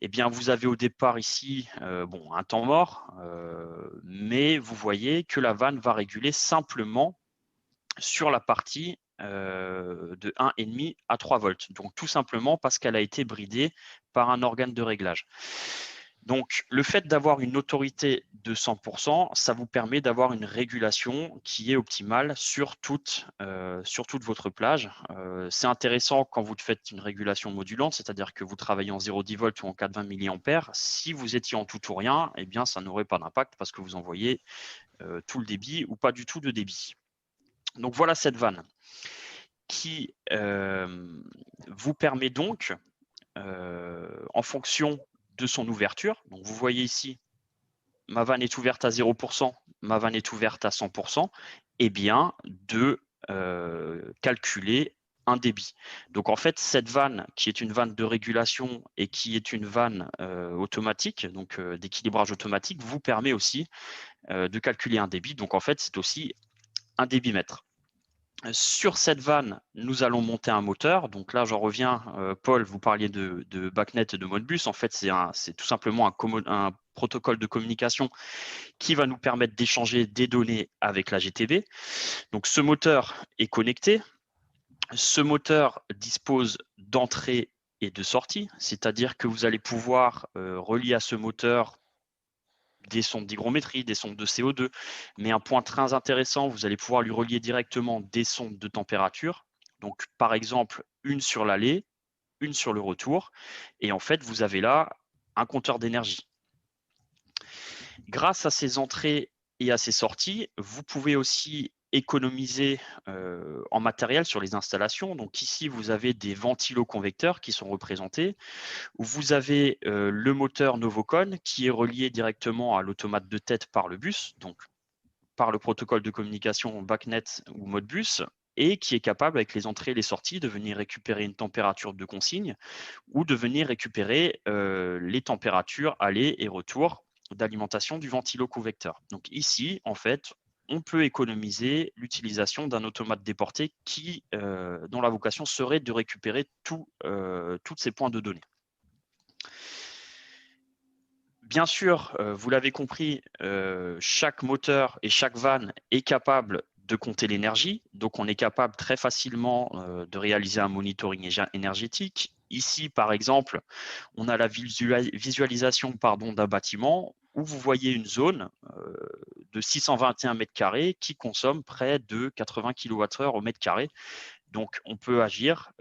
eh bien, vous avez au départ ici un temps mort, mais vous voyez que la vanne va réguler simplement sur la partie de 1,5 à 3 volts. Donc, tout simplement parce qu'elle a été bridée par un organe de réglage. Donc, le fait d'avoir une autorité de 100%, ça vous permet d'avoir une régulation qui est optimale sur toute votre plage. C'est intéressant quand vous faites une régulation modulante, c'est-à-dire que vous travaillez en 0,10 volts ou en 420 mA. Si vous étiez en tout ou rien, eh bien, ça n'aurait pas d'impact parce que vous envoyez tout le débit ou pas du tout de débit. Donc, voilà cette vanne qui vous permet donc, en fonction de son ouverture. Donc, vous voyez ici, ma vanne est ouverte à 0%, ma vanne est ouverte à 100%, eh bien, de calculer un débit. Donc en fait, cette vanne qui est une vanne de régulation et qui est une vanne automatique, donc d'équilibrage automatique, vous permet aussi de calculer un débit. Donc en fait, c'est aussi un débitmètre. Sur cette vanne, nous allons monter un moteur. Donc là, j'en reviens, Paul, vous parliez de BACnet et de Modbus. En fait, c'est tout simplement un protocole de communication qui va nous permettre d'échanger des données avec la GTB. Donc ce moteur est connecté. Ce moteur dispose d'entrée et de sortie, c'est-à-dire que vous allez pouvoir relier à ce moteur des sondes d'hygrométrie, des sondes de CO2, mais un point très intéressant, vous allez pouvoir lui relier directement des sondes de température. Donc, par exemple, une sur l'aller, une sur le retour, et en fait, vous avez là un compteur d'énergie. Grâce à ces entrées et à ces sorties, vous pouvez aussi économiser en matériel sur les installations. Donc ici, vous avez des ventiloconvecteurs qui sont représentés. Vous avez le moteur Novocon qui est relié directement à l'automate de tête par le bus, donc par le protocole de communication BACnet ou Modbus, et qui est capable, avec les entrées et les sorties, de venir récupérer une température de consigne ou de venir récupérer les températures aller et retour d'alimentation du ventiloconvecteur. Donc ici, en fait, on peut économiser l'utilisation d'un automate déporté dont la vocation serait de récupérer tous ces points de données. Bien sûr, vous l'avez compris, chaque moteur et chaque vanne est capable de compter l'énergie. Donc, on est capable très facilement de réaliser un monitoring énergétique. Ici, par exemple, on a la visualisation d'un bâtiment où vous voyez une zone de 621 mètres carrés qui consomme près de 80 kWh au mètre carré. Donc, on peut agir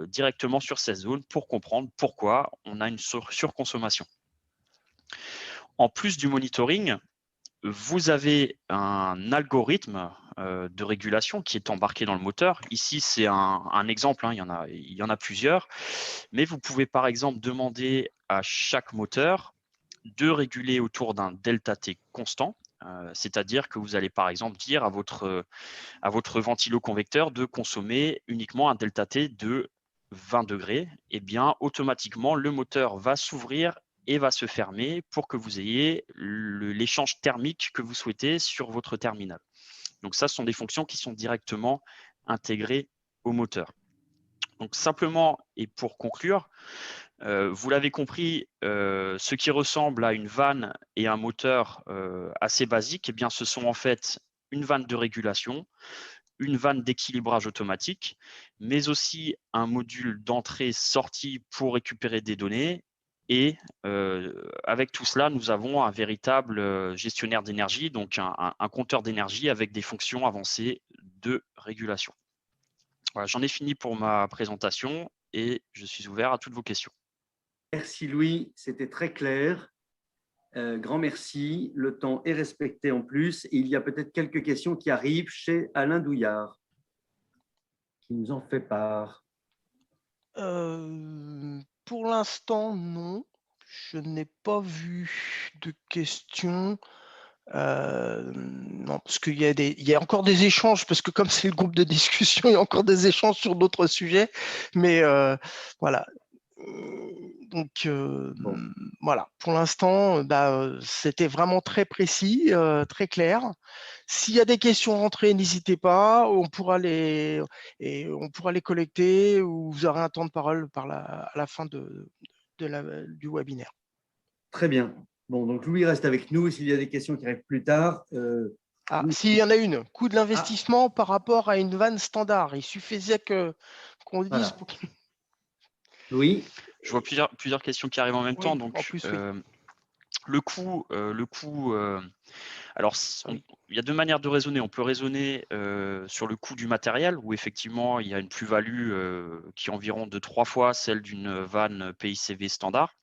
directement sur cette zone pour comprendre pourquoi on a une surconsommation. En plus du monitoring, vous avez un algorithme de régulation qui est embarqué dans le moteur. Ici, c'est un exemple, hein, il y en a plusieurs. Mais vous pouvez par exemple demander à chaque moteur de réguler autour d'un delta T constant. C'est-à-dire que vous allez par exemple dire à votre ventiloconvecteur de consommer uniquement un delta T de 20 degrés. Et bien, automatiquement, le moteur va s'ouvrir et va se fermer pour que vous ayez l'échange thermique que vous souhaitez sur votre terminal. Donc ça, ce sont des fonctions qui sont directement intégrées au moteur. Donc simplement, et pour conclure, vous l'avez compris, ce qui ressemble à une vanne et un moteur assez basique, eh bien, ce sont en fait une vanne de régulation, une vanne d'équilibrage automatique, mais aussi un module d'entrée-sortie pour récupérer des données. Et avec tout cela, nous avons un véritable gestionnaire d'énergie, donc un compteur d'énergie avec des fonctions avancées de régulation. Voilà, j'en ai fini pour ma présentation et je suis ouvert à toutes vos questions. Merci Louis, c'était très clair. Grand merci. Le temps est respecté en plus. Et il y a peut-être quelques questions qui arrivent chez Alain Douillard, qui nous en fait part. Pour l'instant, non. Je n'ai pas vu de questions. Non, parce qu'il y a encore des échanges, parce que comme c'est le groupe de discussion, il y a encore des échanges sur d'autres sujets. Mais voilà. Donc, voilà. Pour l'instant, c'était vraiment très précis, très clair. S'il y a des questions rentrées, n'hésitez pas. On pourra les collecter ou vous aurez un temps de parole à la fin du webinaire. Très bien. Bon, donc Louis reste avec nous. S'il y a des questions qui arrivent plus tard. S'il y en a une, coût de l'investissement par rapport à une vanne standard. Il suffisait qu'on le dise. Voilà. Louis. Je vois plusieurs questions qui arrivent en même temps. Donc, en plus, oui. le coût, alors, il y a deux manières de raisonner. On peut raisonner sur le coût du matériel, où effectivement, il y a une plus-value qui est environ de 3 fois celle d'une vanne PICV standard.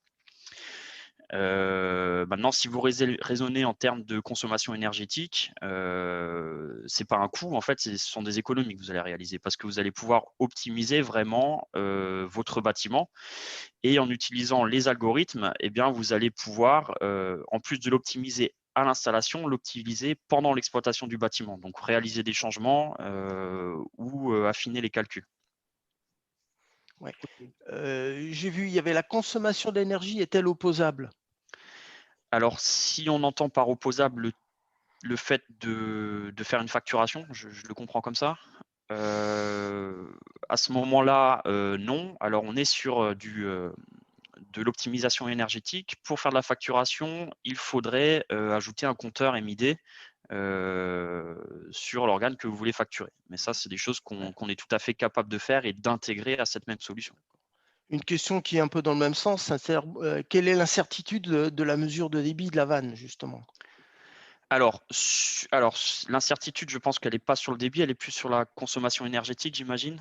Maintenant, si vous raisonnez en termes de consommation énergétique, c'est pas un coût, en fait, ce sont des économies que vous allez réaliser parce que vous allez pouvoir optimiser vraiment votre bâtiment et en utilisant les algorithmes, eh bien, vous allez pouvoir, en plus de l'optimiser à l'installation, l'optimiser pendant l'exploitation du bâtiment, donc réaliser des changements ou affiner les calculs. Ouais. J'ai vu, il y avait la consommation d'énergie est-elle opposable? Alors, si on entend par opposable le fait de faire une facturation, je le comprends comme ça. À ce moment-là, non. Alors, on est sur de l'optimisation énergétique. Pour faire de la facturation, il faudrait ajouter un compteur MID sur l'organe que vous voulez facturer. Mais ça, c'est des choses qu'on est tout à fait capable de faire et d'intégrer à cette même solution. Une question qui est un peu dans le même sens, c'est-à-dire, quelle est l'incertitude de la mesure de débit de la vanne, justement? Alors, l'incertitude, je pense qu'elle n'est pas sur le débit, elle est plus sur la consommation énergétique, j'imagine.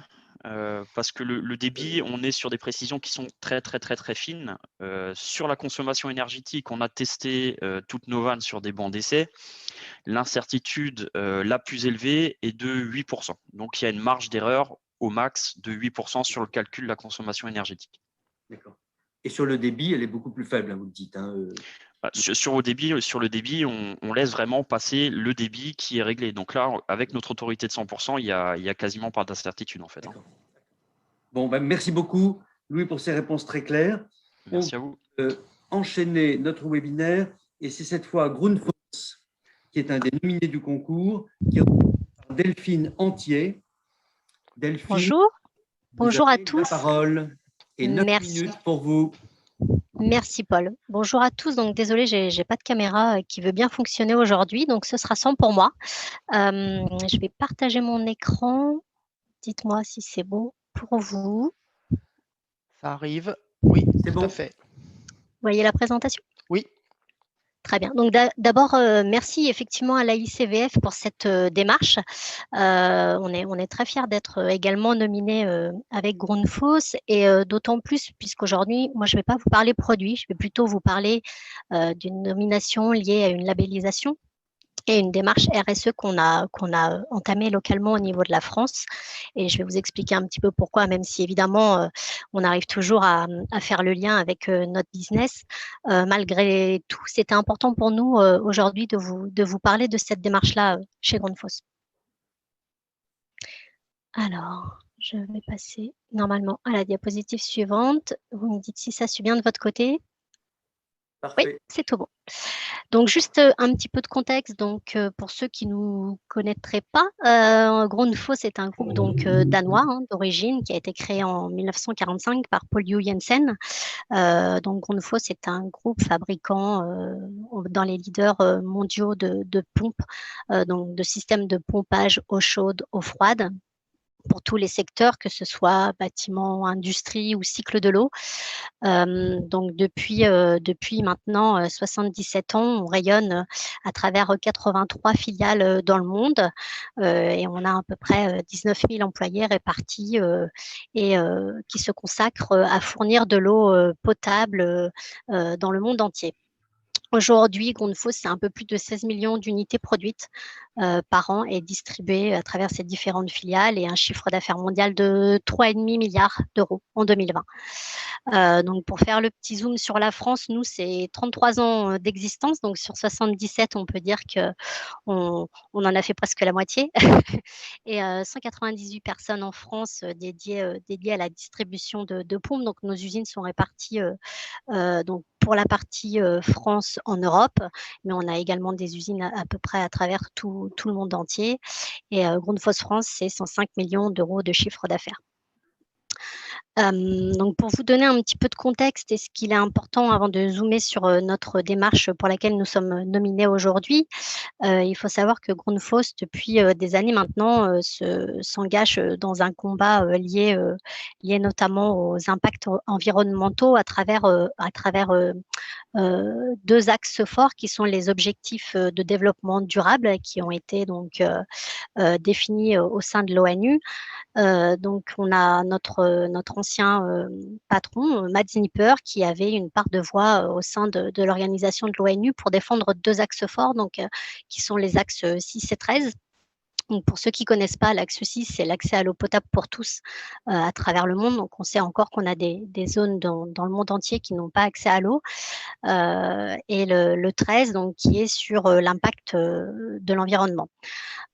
Parce que le débit, on est sur des précisions qui sont très, très, très, très fines. Sur la consommation énergétique, on a testé toutes nos vannes sur des bancs d'essai. L'incertitude la plus élevée est de 8%. Donc, il y a une marge d'erreur au max de 8% sur le calcul de la consommation énergétique. D'accord. Et sur le débit, elle est beaucoup plus faible, hein, vous le dites. Hein, sur le débit, on laisse vraiment passer le débit qui est réglé. Donc là, avec notre autorité de 100%, il y a quasiment pas d'incertitude en fait. Hein. Bon, ben, merci beaucoup, Louis, pour ces réponses très claires. Merci à vous. Enchaîner notre webinaire, et c'est cette fois Grundfos, qui est un des nominés du concours, qui est par Delphine Antier. Delphine, bonjour. Bonjour à tous. La parole et 9 minutes pour vous. Merci Paul. Bonjour à tous. Donc désolé, j'ai pas de caméra qui veut bien fonctionner aujourd'hui, donc ce sera sans pour moi. Je vais partager mon écran. Dites-moi si c'est bon pour vous. Ça arrive. Oui, c'est bon. Tout à fait. Vous voyez la présentation? Oui. Très bien. Donc d'abord, merci effectivement à l'AICVF pour cette démarche. On est très fiers d'être également nominés avec Grundfos et d'autant plus puisqu'aujourd'hui, moi je ne vais pas vous parler produit, je vais plutôt vous parler d'une nomination liée à une labellisation et une démarche RSE qu'on a entamée localement au niveau de la France. Et je vais vous expliquer un petit peu pourquoi, même si évidemment, on arrive toujours à faire le lien avec notre business. Malgré tout, c'était important pour nous aujourd'hui de vous parler de cette démarche-là chez Grundfos. Alors, je vais passer normalement à la diapositive suivante. Vous me dites si ça suit bien de votre côté. Parfait. Oui, c'est tout bon. Donc, juste un petit peu de contexte. Donc, pour ceux qui ne nous connaîtraient pas, Grundfos est un groupe donc danois d'origine qui a été créé en 1945 par Paul Juel Jensen. Donc, Grundfos est un groupe fabricant dans les leaders mondiaux de pompes, donc de systèmes de pompage eau chaude, eau froide, pour tous les secteurs, que ce soit bâtiment, industrie ou cycle de l'eau. Donc depuis maintenant 77 ans, on rayonne à travers 83 filiales dans le monde et on a à peu près 19 000 employés répartis et qui se consacrent à fournir de l'eau potable dans le monde entier. Aujourd'hui, Grundfos, c'est un peu plus de 16 millions d'unités produites par an et distribuées à travers ces différentes filiales et un chiffre d'affaires mondial de 3,5 milliards d'euros en 2020. Donc, pour faire le petit zoom sur la France, nous, c'est 33 ans d'existence. Donc, sur 77, on peut dire qu'on en a fait presque la moitié. Et 198 personnes en France dédiées à la distribution de pompes. Donc, nos usines sont réparties donc pour la partie France en Europe, mais on a également des usines à peu près à travers tout le monde entier. Et Grundfos France, c'est 105 millions d'euros de chiffre d'affaires. Donc pour vous donner un petit peu de contexte et ce qu'il est important avant de zoomer sur notre démarche pour laquelle nous sommes nominés aujourd'hui, il faut savoir que Grundfos, depuis des années maintenant, s'engage dans un combat lié notamment aux impacts environnementaux à travers deux axes forts qui sont les objectifs de développement durable qui ont été donc définis au sein de l'ONU. Donc, on a notre ancien patron, Mads Nipper, qui avait une part de voix au sein de l'organisation de l'ONU pour défendre deux axes forts, donc, qui sont les axes 6 et 13. Donc, pour ceux qui ne connaissent pas, l'axe 6, c'est l'accès à l'eau potable pour tous à travers le monde. Donc, on sait encore qu'on a des zones dans le monde entier qui n'ont pas accès à l'eau. Et le 13, donc, qui est sur l'impact de l'environnement.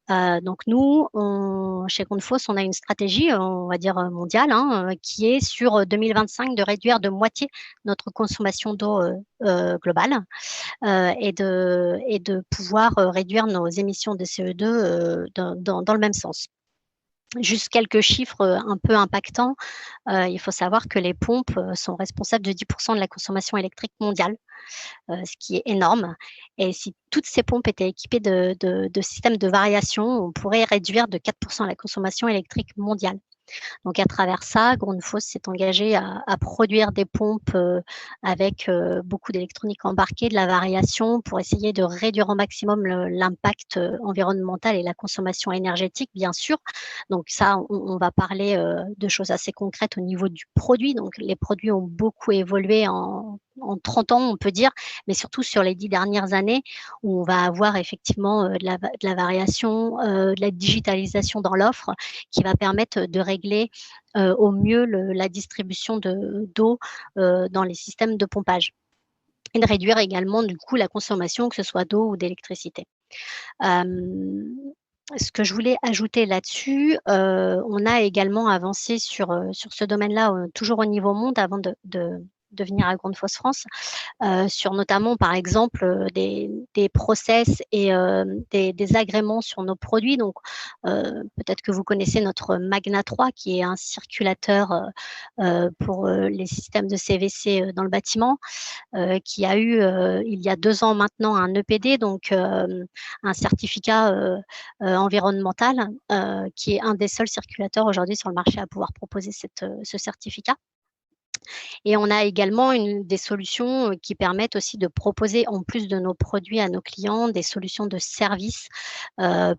Donc nous, chez Grundfos, on a une stratégie, on va dire mondiale, qui est sur 2025 de réduire de moitié notre consommation d'eau globale et de pouvoir réduire nos émissions de CO2 dans le même sens. Juste quelques chiffres un peu impactants. Il faut savoir que les pompes sont responsables de 10% de la consommation électrique mondiale, ce qui est énorme. Et si toutes ces pompes étaient équipées de systèmes de variation, on pourrait réduire de 4% la consommation électrique mondiale. Donc, à travers ça, Grundfos s'est engagé à produire des pompes avec beaucoup d'électronique embarquée, de la variation pour essayer de réduire au maximum l'impact environnemental et la consommation énergétique, bien sûr. Donc, ça, on va parler de choses assez concrètes au niveau du produit. Donc, les produits ont beaucoup évolué en 30 ans, on peut dire, mais surtout sur les 10 dernières années, où on va avoir effectivement de la variation, de la digitalisation dans l'offre, qui va permettre de régler au mieux la distribution d'eau dans les systèmes de pompage et de réduire également du coup la consommation, que ce soit d'eau ou d'électricité. Ce que je voulais ajouter là-dessus, on a également avancé sur ce domaine-là, toujours au niveau monde, avant de venir à Grundfos France, sur notamment, par exemple, des process et des agréments sur nos produits. Donc, peut-être que vous connaissez notre Magna 3, qui est un circulateur pour les systèmes de CVC dans le bâtiment, qui a eu, il y a 2 ans maintenant, un EPD, donc un certificat environnemental, qui est un des seuls circulateurs aujourd'hui sur le marché à pouvoir proposer ce certificat. Et on a également des solutions qui permettent aussi de proposer, en plus de nos produits à nos clients, des solutions de services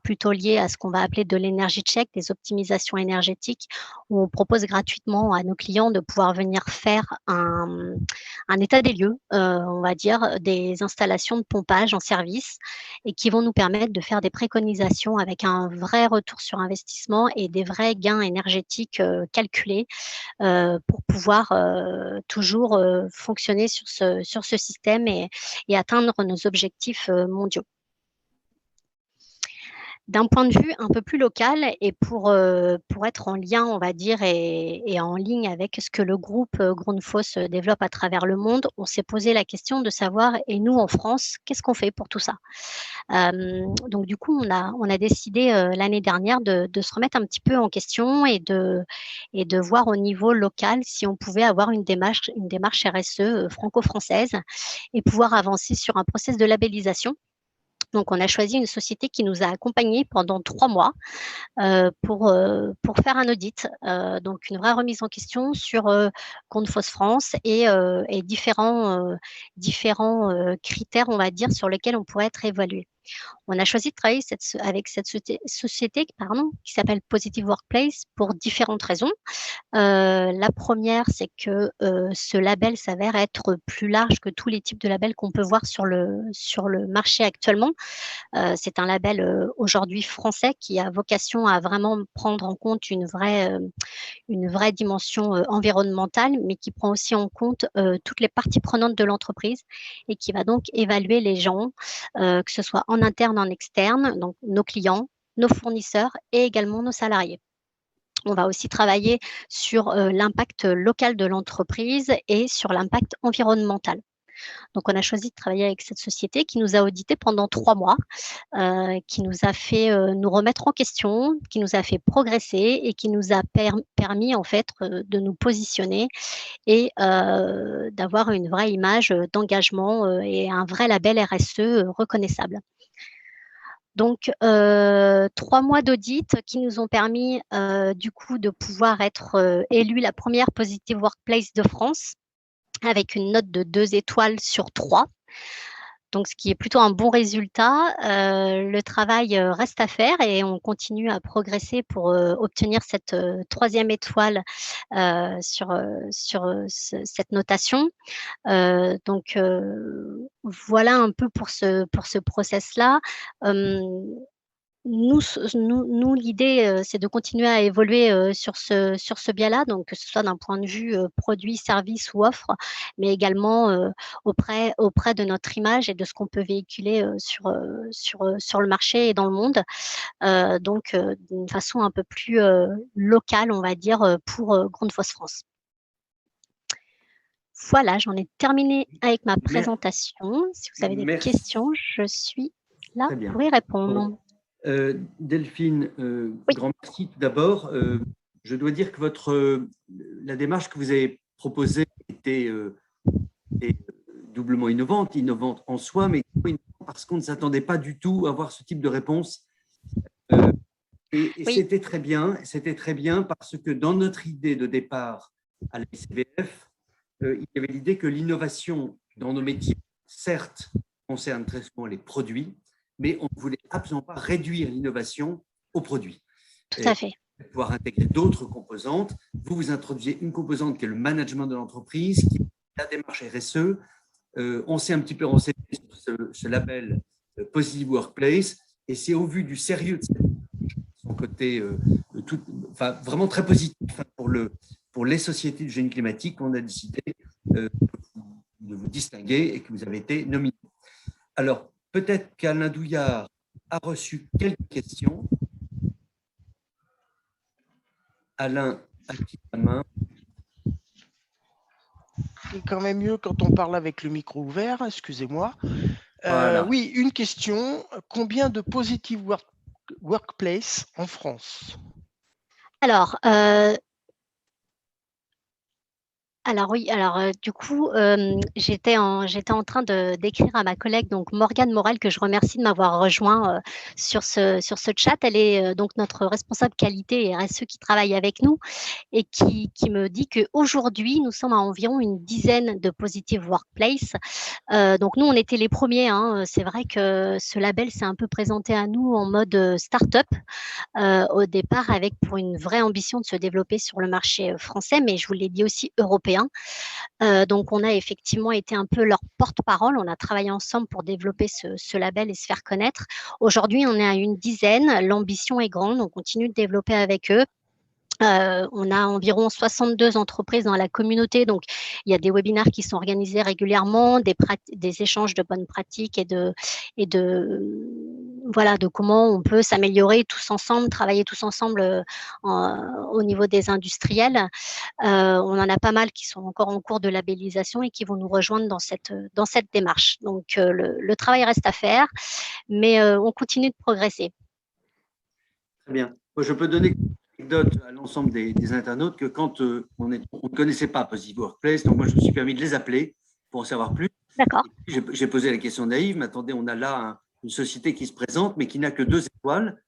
plutôt liées à ce qu'on va appeler de l'énergie check, des optimisations énergétiques, où on propose gratuitement à nos clients de pouvoir venir faire un état des lieux, on va dire, des installations de pompage en service et qui vont nous permettre de faire des préconisations avec un vrai retour sur investissement et des vrais gains énergétiques calculés pour pouvoir toujours fonctionner sur ce système et atteindre nos objectifs mondiaux. D'un point de vue un peu plus local et pour être en lien, on va dire, et en ligne avec ce que le groupe Grundfos développe à travers le monde, on s'est posé la question de savoir, et nous en France, qu'est-ce qu'on fait pour tout ça? Donc du coup, on a décidé l'année dernière de se remettre un petit peu en question et de voir au niveau local si on pouvait avoir une démarche RSE franco-française et pouvoir avancer sur un process de labellisation. Donc, on a choisi une société qui nous a accompagnés pendant 3 mois pour faire un audit, donc une vraie remise en question sur Grundfos France et différents critères, on va dire, sur lesquels on pourrait être évalué. On a choisi de travailler avec cette société qui s'appelle Positive Workplace pour différentes raisons. La première, c'est que ce label s'avère être plus large que tous les types de labels qu'on peut voir sur le marché actuellement. C'est un label aujourd'hui français qui a vocation à vraiment prendre en compte une vraie dimension environnementale, mais qui prend aussi en compte toutes les parties prenantes de l'entreprise et qui va donc évaluer les gens, que ce soit en interne, en externe, donc nos clients, nos fournisseurs et également nos salariés. On va aussi travailler sur l'impact local de l'entreprise et sur l'impact environnemental. Donc, on a choisi de travailler avec cette société qui nous a audité pendant 3 mois, qui nous a fait nous remettre en question, qui nous a fait progresser et qui nous a permis en fait de nous positionner et d'avoir une vraie image d'engagement et un vrai label RSE reconnaissable. Donc, 3 mois d'audit qui nous ont permis du coup de pouvoir être élus la première Positive Workplace de France avec une note de 2 étoiles sur 3. Donc, ce qui est plutôt un bon résultat. Le travail reste à faire et on continue à progresser pour obtenir cette 3e étoile sur cette notation. Donc, voilà un peu pour ce process-là. nous, l'idée, c'est de continuer à évoluer sur ce biais-là, donc que ce soit d'un point de vue produit, service ou offre, mais également auprès de notre image et de ce qu'on peut véhiculer sur le marché et dans le monde. Donc, d'une façon un peu plus locale, on va dire, pour Grundfos France. Voilà, j'en ai terminé avec ma présentation. Si vous avez des Merci. questions, je suis là Très bien. pour y répondre. Bon. Delphine, Oui. grand merci tout d'abord. Je dois dire que la démarche que vous avez proposée était doublement innovante en soi, mais innovante parce qu'on ne s'attendait pas du tout à avoir ce type de réponse. Et Oui. c'était très bien parce que dans notre idée de départ à la ICVF, il y avait l'idée que l'innovation dans nos métiers, certes, concerne très souvent les produits, mais on ne voulait absolument pas réduire l'innovation aux produits. Tout à fait. Pouvoir intégrer d'autres composantes. Vous introduisez une composante qui est le management de l'entreprise, qui est la démarche RSE. On s'est un petit peu renseigné sur ce label Positive Workplace, et c'est au vu du sérieux de son côté vraiment très positif pour les sociétés du génie climatique qu'on a décidé de vous distinguer et que vous avez été nominé. Alors, peut-être qu'Alain Douillard a reçu quelques questions. Alain, à qui la main? C'est quand même mieux quand on parle avec le micro ouvert, excusez-moi. Voilà. Oui, une question. Combien de Positive Workplace en France? Alors oui, du coup, j'étais en train d'écrire à ma collègue, donc Morgane Morel, que je remercie de m'avoir rejoint sur ce chat. Elle est donc notre responsable qualité et RSE qui travaille avec nous et qui me dit qu'aujourd'hui, nous sommes à environ une dizaine de Positive Workplace. Donc nous, on était les premiers. C'est vrai que ce label s'est un peu présenté à nous en mode start-up au départ, avec pour une vraie ambition de se développer sur le marché français, mais je vous l'ai dit aussi européen. Donc on a effectivement été un peu leur porte-parole. On a travaillé ensemble pour développer ce label et se faire connaître. Aujourd'hui, on est à une dizaine. L'ambition est grande. On continue de développer avec eux. On a environ 62 entreprises dans la communauté, donc il y a des webinaires qui sont organisés régulièrement, des échanges de bonnes pratiques et de comment on peut s'améliorer tous ensemble, travailler tous ensemble au niveau des industriels. On en a pas mal qui sont encore en cours de labellisation et qui vont nous rejoindre dans cette démarche. Donc le travail reste à faire, mais on continue de progresser. Très bien. Moi, je peux donner une anecdote à l'ensemble des internautes que quand on ne connaissait pas Positive Workplace, donc moi je me suis permis de les appeler pour en savoir plus. D'accord. J'ai posé la question naïve, mais attendez, on a là une société qui se présente, mais qui n'a que 2 étoiles,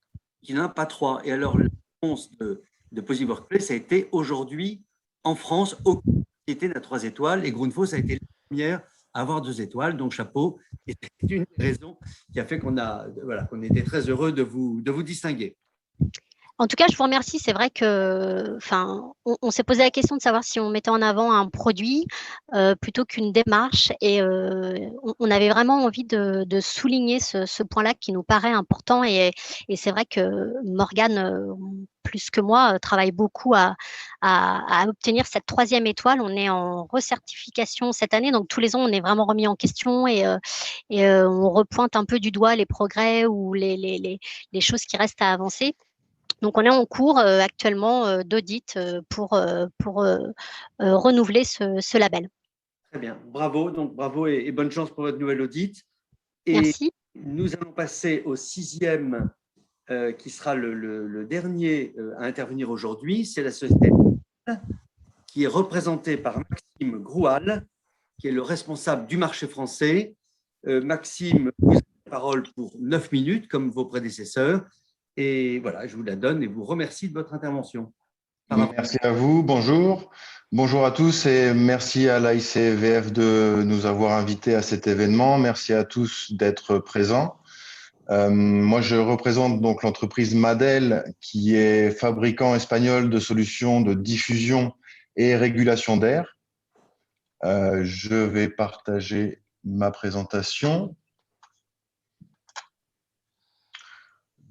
qui n'en a pas 3. Et alors, la réponse de Positive Workplace a été aujourd'hui, en France, aucune société n'a 3 étoiles, et Grundfos a été la première à avoir 2 étoiles, donc chapeau. Et c'est une des raisons qui a fait qu'on était très heureux de vous distinguer. En tout cas, je vous remercie. C'est vrai que, on s'est posé la question de savoir si on mettait en avant un produit plutôt qu'une démarche, et on avait vraiment envie de souligner ce point-là qui nous paraît important. Et c'est vrai que Morgane, plus que moi, travaille beaucoup à obtenir cette 3e étoile. On est en recertification cette année, donc tous les ans, on est vraiment remis en question et on repointe un peu du doigt les progrès ou les choses qui restent à avancer. Donc, on est en cours actuellement d'audit pour renouveler ce label. Très bien, bravo. Donc, bravo et bonne chance pour votre nouvel audit. Et merci. Nous allons passer au 6e, qui sera le dernier à intervenir aujourd'hui. C'est la société qui est représentée par Maxime Groual, qui est le responsable du marché français. Maxime, vous avez la parole pour 9 minutes, comme vos prédécesseurs. Et voilà, je vous la donne et vous remercie de votre intervention. Merci à vous, bonjour. Bonjour à tous et merci à l'ICVF de nous avoir invités à cet événement. Merci à tous d'être présents. Moi, je représente donc l'entreprise Madel, qui est fabricant espagnol de solutions de diffusion et régulation d'air. Je vais partager ma présentation.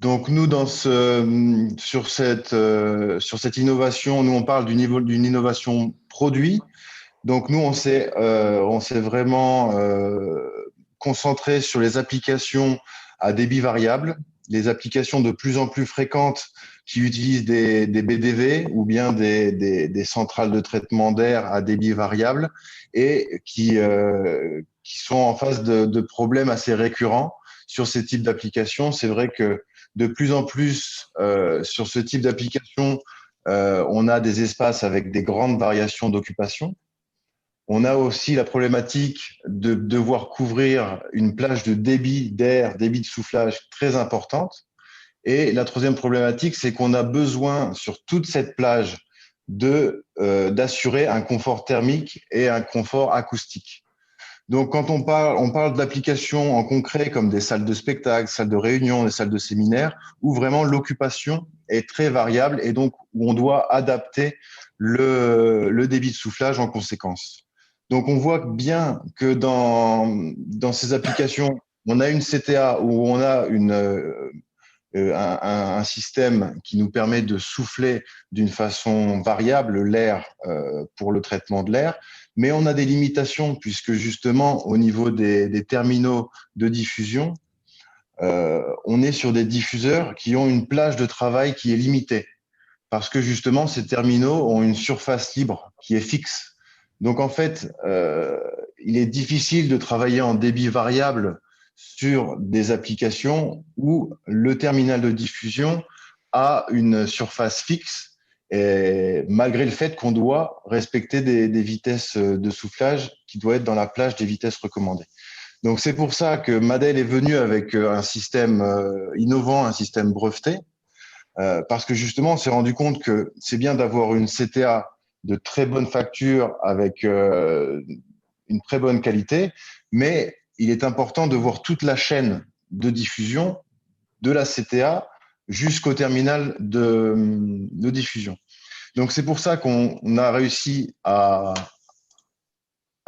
Donc nous, sur cette innovation, nous on parle d'une innovation produit. Donc nous, on s'est vraiment concentré sur les applications à débit variable, les applications de plus en plus fréquentes qui utilisent des BDV ou bien des centrales de traitement d'air à débit variable et qui sont en face de problèmes assez récurrents sur ces types d'applications. C'est vrai que de plus en plus, sur ce type d'application, on a des espaces avec des grandes variations d'occupation. On a aussi la problématique de devoir couvrir une plage de débit d'air, débit de soufflage très importante. Et la troisième problématique, c'est qu'on a besoin sur toute cette plage d'assurer un confort thermique et un confort acoustique. Donc, quand on parle d'applications en concret comme des salles de spectacle, salles de réunion, des salles de séminaire, où vraiment l'occupation est très variable et donc où on doit adapter le débit de soufflage en conséquence. Donc, on voit bien que dans ces applications, on a une CTA où on a un système qui nous permet de souffler d'une façon variable l'air pour le traitement de l'air, mais on a des limitations puisque justement au niveau des terminaux de diffusion, on est sur des diffuseurs qui ont une plage de travail qui est limitée parce que justement ces terminaux ont une surface libre qui est fixe. Donc en fait, il est difficile de travailler en débit variable sur des applications où le terminal de diffusion a une surface fixe, et malgré le fait qu'on doit respecter des vitesses de soufflage qui doivent être dans la plage des vitesses recommandées. Donc c'est pour ça que Madel est venu avec un système innovant, un système breveté, parce que justement on s'est rendu compte que c'est bien d'avoir une CTA de très bonne facture avec une très bonne qualité, mais il est important de voir toute la chaîne de diffusion de la CTA jusqu'au terminal de diffusion. Donc, c'est pour ça qu'on a réussi à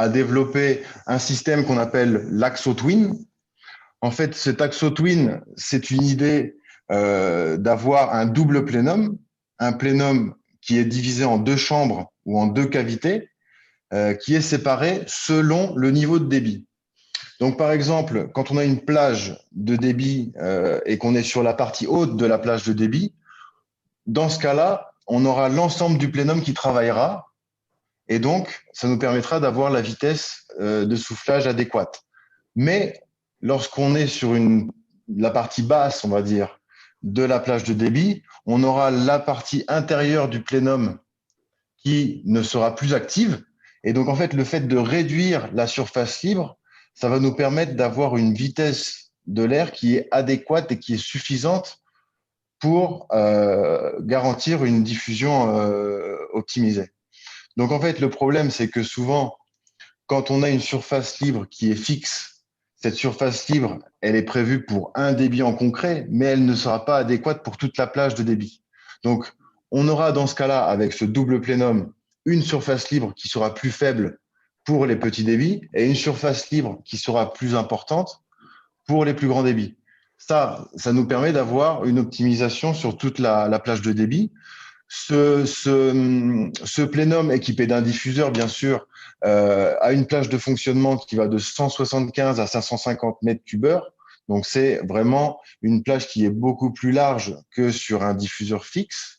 développer un système qu'on appelle l'AxoTwin. En fait, cet AxoTwin, c'est une idée d'avoir un double plénum, un plénum qui est divisé en deux chambres ou en deux cavités, qui est séparé selon le niveau de débit. Donc, par exemple, quand on a une plage de débit et qu'on est sur la partie haute de la plage de débit, dans ce cas-là, on aura l'ensemble du plénum qui travaillera et donc, ça nous permettra d'avoir la vitesse de soufflage adéquate. Mais lorsqu'on est sur la partie basse, on va dire, de la plage de débit, on aura la partie intérieure du plénum qui ne sera plus active. Et donc, en fait, le fait de réduire la surface libre, ça va nous permettre d'avoir une vitesse de l'air qui est adéquate et qui est suffisante pour garantir une diffusion optimisée. Donc, en fait, le problème, c'est que souvent, quand on a une surface libre qui est fixe, cette surface libre, elle est prévue pour un débit en concret, mais elle ne sera pas adéquate pour toute la plage de débit. Donc, on aura dans ce cas-là, avec ce double plénum, une surface libre qui sera plus faible pour les petits débits et une surface libre qui sera plus importante pour les plus grands débits. Ça nous permet d'avoir une optimisation sur toute la plage de débit. Ce plénum équipé d'un diffuseur, bien sûr, a une plage de fonctionnement qui va de 175 à 550 mètres cubeurs. Donc, c'est vraiment une plage qui est beaucoup plus large que sur un diffuseur fixe.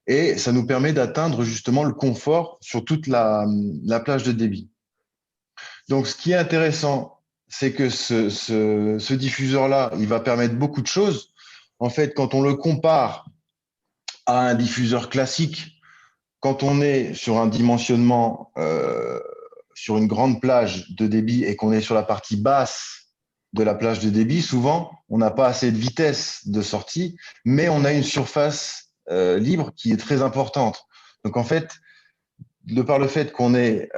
Et ça nous permet d'atteindre justement le confort sur toute la plage de débit. Donc, ce qui est intéressant, c'est que ce diffuseur-là, il va permettre beaucoup de choses. En fait, quand on le compare à un diffuseur classique, quand on est sur un dimensionnement sur une grande plage de débit et qu'on est sur la partie basse de la plage de débit, souvent, on n'a pas assez de vitesse de sortie, mais on a une surface libre qui est très importante. Donc, en fait, de par le fait qu'on ait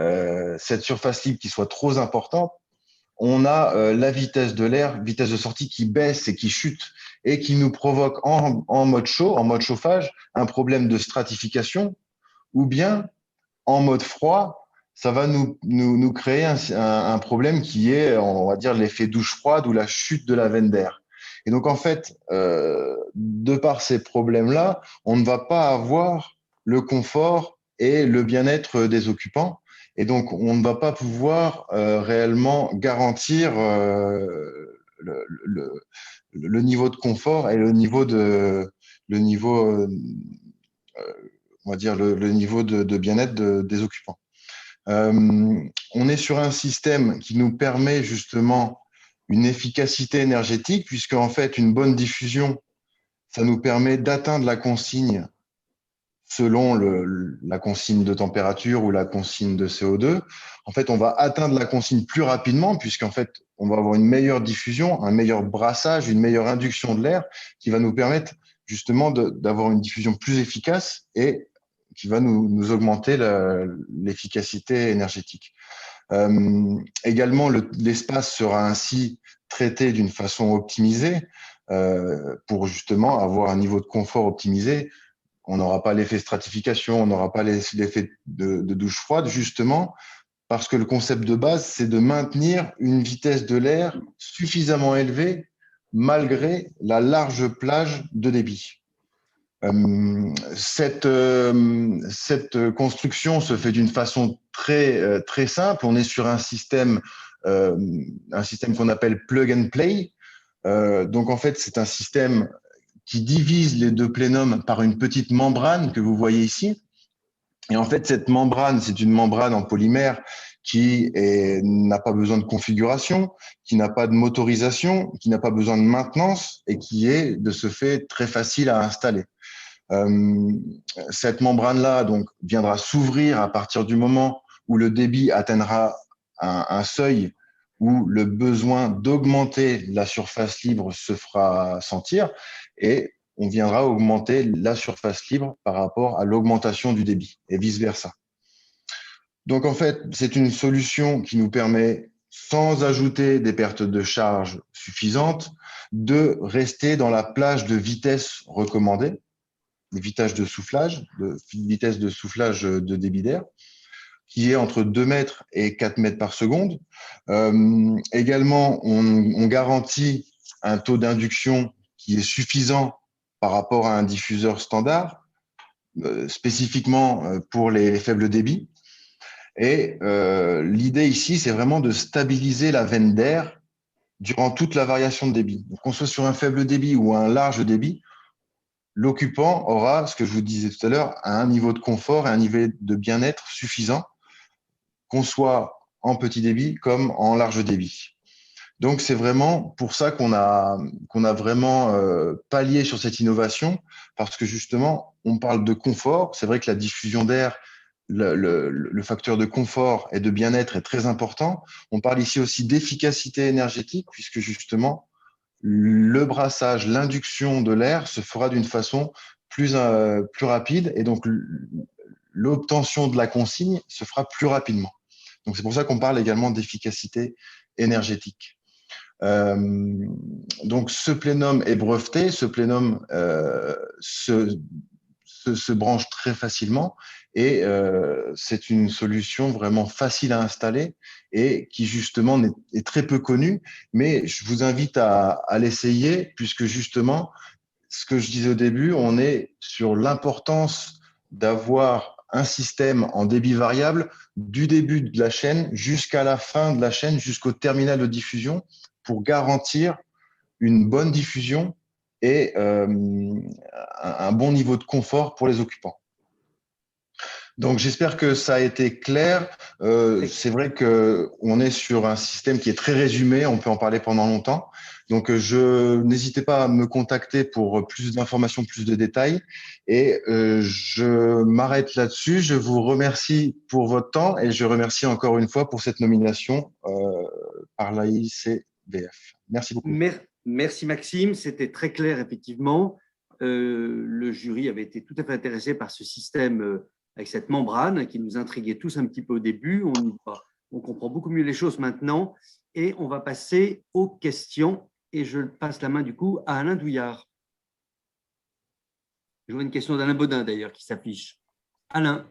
cette surface libre qui soit trop importante, on a la vitesse de l'air, vitesse de sortie qui baisse et qui chute et qui nous provoque en mode chaud, en mode chauffage, un problème de stratification, ou bien en mode froid, ça va nous créer un problème qui est, on va dire, l'effet douche froide ou la chute de la veine d'air. Et donc, en fait, de par ces problèmes-là, on ne va pas avoir le confort et le bien-être des occupants. Et donc, on ne va pas pouvoir réellement garantir le niveau de confort et le niveau on va dire le niveau de bien-être des occupants. On est sur un système qui nous permet justement une efficacité énergétique, puisque en fait, une bonne diffusion, ça nous permet d'atteindre la consigne selon la consigne de température ou la consigne de CO2. En fait, on va atteindre la consigne plus rapidement, puisqu'en fait, on va avoir une meilleure diffusion, un meilleur brassage, une meilleure induction de l'air qui va nous permettre justement d'avoir une diffusion plus efficace et qui va nous augmenter l'efficacité énergétique. Également, l'espace sera ainsi traité d'une façon optimisée pour justement avoir un niveau de confort optimisé. On n'aura pas l'effet stratification, on n'aura pas l'effet de douche froide, justement, parce que le concept de base, c'est de maintenir une vitesse de l'air suffisamment élevée malgré la large plage de débit. Cette construction se fait d'une façon très simple. On est sur un système qu'on appelle plug and play. Donc, en fait, c'est un système qui divise les deux plénums par une petite membrane que vous voyez ici. Et en fait, cette membrane, c'est une membrane en polymère qui n'a pas besoin de configuration, qui n'a pas de motorisation, qui n'a pas besoin de maintenance et qui est de ce fait très facile à installer. Cette membrane-là donc viendra s'ouvrir à partir du moment où le débit atteindra un seuil où le besoin d'augmenter la surface libre se fera sentir et on viendra augmenter la surface libre par rapport à l'augmentation du débit et vice-versa. Donc en fait, c'est une solution qui nous permet, sans ajouter des pertes de charge suffisantes, de rester dans la plage de vitesse recommandée, les vitesse de soufflage de débit d'air, qui est entre 2 mètres et 4 mètres par seconde. Également, on garantit un taux d'induction qui est suffisant par rapport à un diffuseur standard, spécifiquement pour les faibles débits. Et l'idée ici, c'est vraiment de stabiliser la veine d'air durant toute la variation de débit. Donc, qu'on soit sur un faible débit ou un large débit, l'occupant aura, ce que je vous disais tout à l'heure, un niveau de confort et un niveau de bien-être suffisant, qu'on soit en petit débit comme en large débit. Donc, c'est vraiment pour ça qu'on a vraiment pallié sur cette innovation, parce que justement, on parle de confort. C'est vrai que la diffusion d'air, le facteur de confort et de bien-être est très important. On parle ici aussi d'efficacité énergétique, puisque justement, le brassage, l'induction de l'air se fera d'une façon plus rapide et donc l'obtention de la consigne se fera plus rapidement. Donc, c'est pour ça qu'on parle également d'efficacité énergétique. Donc, ce plénum est breveté. Ce plénum se branche très facilement et c'est une solution vraiment facile à installer et qui justement est très peu connue, mais je vous invite à l'essayer puisque justement, ce que je disais au début, on est sur l'importance d'avoir un système en débit variable du début de la chaîne jusqu'à la fin de la chaîne, jusqu'au terminal de diffusion pour garantir une bonne diffusion et un bon niveau de confort pour les occupants. Donc, j'espère que ça a été clair. C'est vrai qu'on est sur un système qui est très résumé, on peut en parler pendant longtemps. Donc, n'hésitez pas à me contacter pour plus d'informations, plus de détails. Et je m'arrête là-dessus. Je vous remercie pour votre temps et je remercie encore une fois pour cette nomination par l'AICVF. Merci beaucoup. Merci Maxime, c'était très clair effectivement. Le jury avait été tout à fait intéressé par ce système avec cette membrane qui nous intriguait tous un petit peu au début. On comprend beaucoup mieux les choses maintenant et on va passer aux questions. Et je passe la main du coup à Alain Douillard. Je vois une question d'Alain Baudin d'ailleurs qui s'affiche. Alain.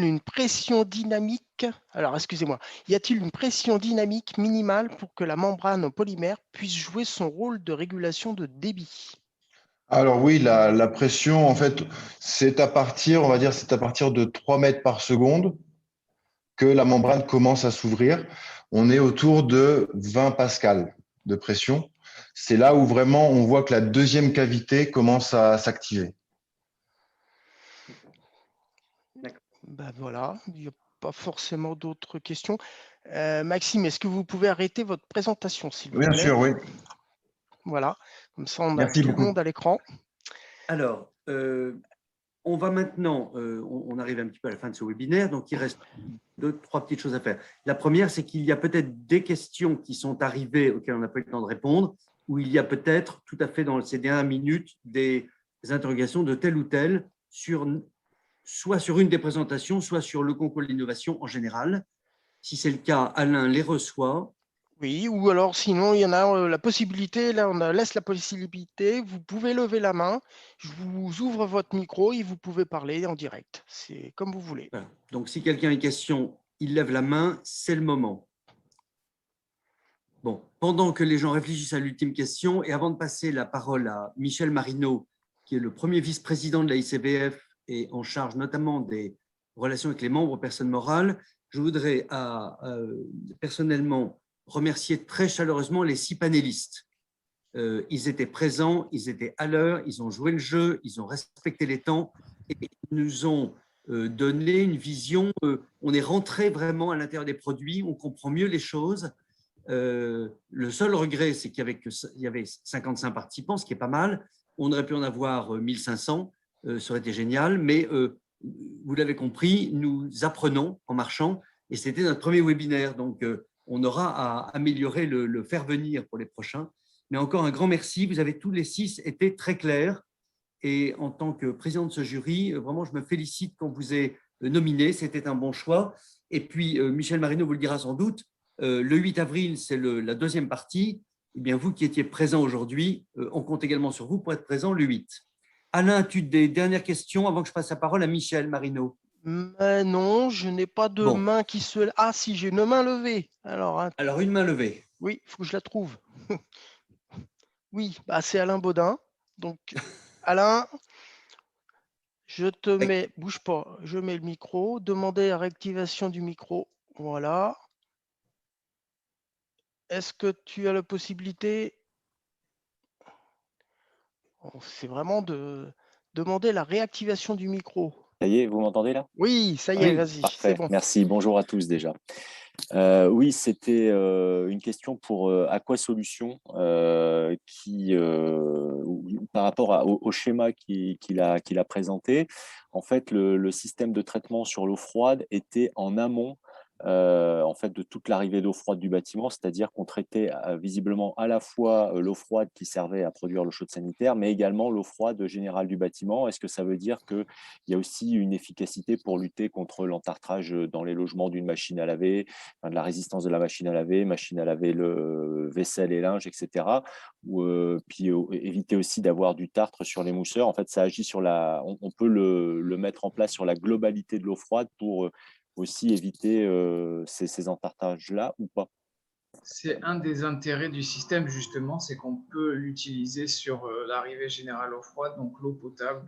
une pression dynamique, alors excusez-moi, y a-t-il une pression dynamique minimale pour que la membrane polymère puisse jouer son rôle de régulation de débit? Alors oui, la pression, en fait, c'est à partir, on va dire, c'est à partir de 3 mètres par seconde que la membrane commence à s'ouvrir. On est autour de 20 pascal de pression. C'est là où vraiment on voit que la deuxième cavité commence à s'activer. Ben voilà, il n'y a pas forcément d'autres questions. Maxime, est-ce que vous pouvez arrêter votre présentation, s'il vous Bien plaît? sûr, oui. Voilà, comme ça on a Merci tout beaucoup. le monde à l'écran. Alors, on va maintenant, on arrive un petit peu à la fin de ce webinaire, donc il reste 2-3 petites choses à faire. La première, c'est qu'il y a peut-être des questions qui sont arrivées auxquelles on n'a pas eu le temps de répondre, ou il y a peut-être tout à fait dans ces dernières minutes des interrogations de tel ou tel, soit sur une des présentations, soit sur le concours de l'innovation en général. Si c'est le cas, Alain les reçoit. Oui, ou alors sinon, il y en a la possibilité, là on laisse la possibilité, vous pouvez lever la main, je vous ouvre votre micro et vous pouvez parler en direct. C'est comme vous voulez. Voilà. Donc, si quelqu'un a une question, il lève la main, c'est le moment. Bon, pendant que les gens réfléchissent à l'ultime question, et avant de passer la parole à Michel Marino, qui est le premier vice-président de la ICBF et en charge notamment des relations avec les membres personnes morales, je voudrais personnellement remercier très chaleureusement les 6 panélistes. Ils étaient présents, ils étaient à l'heure, ils ont joué le jeu, ils ont respecté les temps et ils nous ont donné une vision. On est rentré vraiment à l'intérieur des produits, on comprend mieux les choses. Le seul regret, c'est qu'il y avait 55 participants, ce qui est pas mal. On aurait pu en avoir 1500, ça aurait été génial, mais vous l'avez compris, nous apprenons en marchant et c'était notre premier webinaire, donc on aura à améliorer le faire venir pour les prochains. Mais encore un grand merci, vous avez tous les 6 été très clairs et en tant que président de ce jury, vraiment je me félicite qu'on vous ait nominé, c'était un bon choix. Et puis Michel Marino vous le dira sans doute, le 8 avril, c'est la deuxième partie. Eh bien, vous qui étiez présent aujourd'hui, on compte également sur vous pour être présent le 8. Alain, as-tu des dernières questions avant que je passe la parole à Michel Marino? Mais non, je n'ai pas de main qui se... Ah si, j'ai une main levée. Alors une main levée. Oui, il faut que je la trouve. Oui, bah, c'est Alain Baudin. Donc, Alain, je te mets, bouge pas, je mets le micro, demander la réactivation du micro. Voilà. Est-ce que tu as la possibilité? C'est vraiment de demander la réactivation du micro. Ça y est, vous m'entendez là? Oui, ça y est, vas-y, c'est bon. Merci, bonjour à tous déjà. Oui, c'était une question pour Aqua Solutions qui, par rapport au schéma qu'il a présenté, en fait, le système de traitement sur l'eau froide était en amont en fait, de toute l'arrivée d'eau froide du bâtiment, c'est-à-dire qu'on traitait visiblement à la fois l'eau froide qui servait à produire l'eau chaude sanitaire, mais également l'eau froide générale du bâtiment. Est-ce que ça veut dire qu'il y a aussi une efficacité pour lutter contre l'entartrage dans les logements d'une machine à laver, de la résistance de la machine à laver le vaisselle et linge, etc. Puis éviter aussi d'avoir du tartre sur les mousseurs. En fait, ça agit sur on peut le mettre en place sur la globalité de l'eau froide pour aussi éviter ces entartrages-là ou pas? C'est un des intérêts du système, justement, c'est qu'on peut l'utiliser sur l'arrivée générale eau froide, donc l'eau potable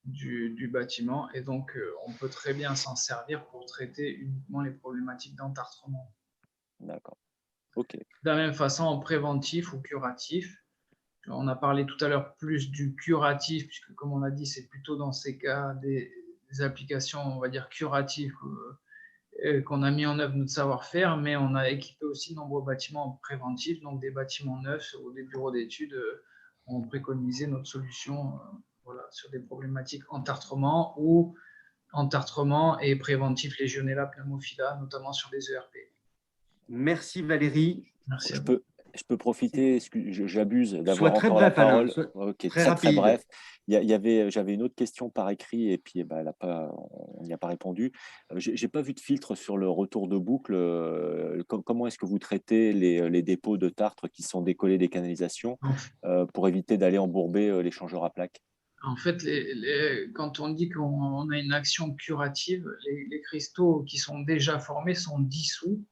du bâtiment. Et donc, on peut très bien s'en servir pour traiter uniquement les problématiques d'entartrement. D'accord. OK. De la même façon, en préventif ou curatif, on a parlé tout à l'heure plus du curatif, puisque comme on l'a dit, c'est plutôt dans ces cas des applications, on va dire, curatives qu'on a mis en œuvre notre savoir-faire, mais on a équipé aussi de nombreux bâtiments préventifs, donc des bâtiments neufs ou des bureaux d'études ont préconisé notre solution voilà, sur des problématiques entartrement ou entartrement et préventif Legionella pneumophila, notamment sur les ERP. Merci Valérie. Merci. Je peux profiter, j'abuse d'avoir encore la parole. Ok, très bref. J'avais une autre question par écrit et puis on n'y a pas répondu. Je n'ai pas vu de filtre sur le retour de boucle. Comment est-ce que vous traitez les dépôts de tartre qui sont décollés des canalisations pour éviter d'aller embourber l'échangeur à plaques? En fait, quand on dit qu'on a une action curative, les cristaux qui sont déjà formés sont dissous,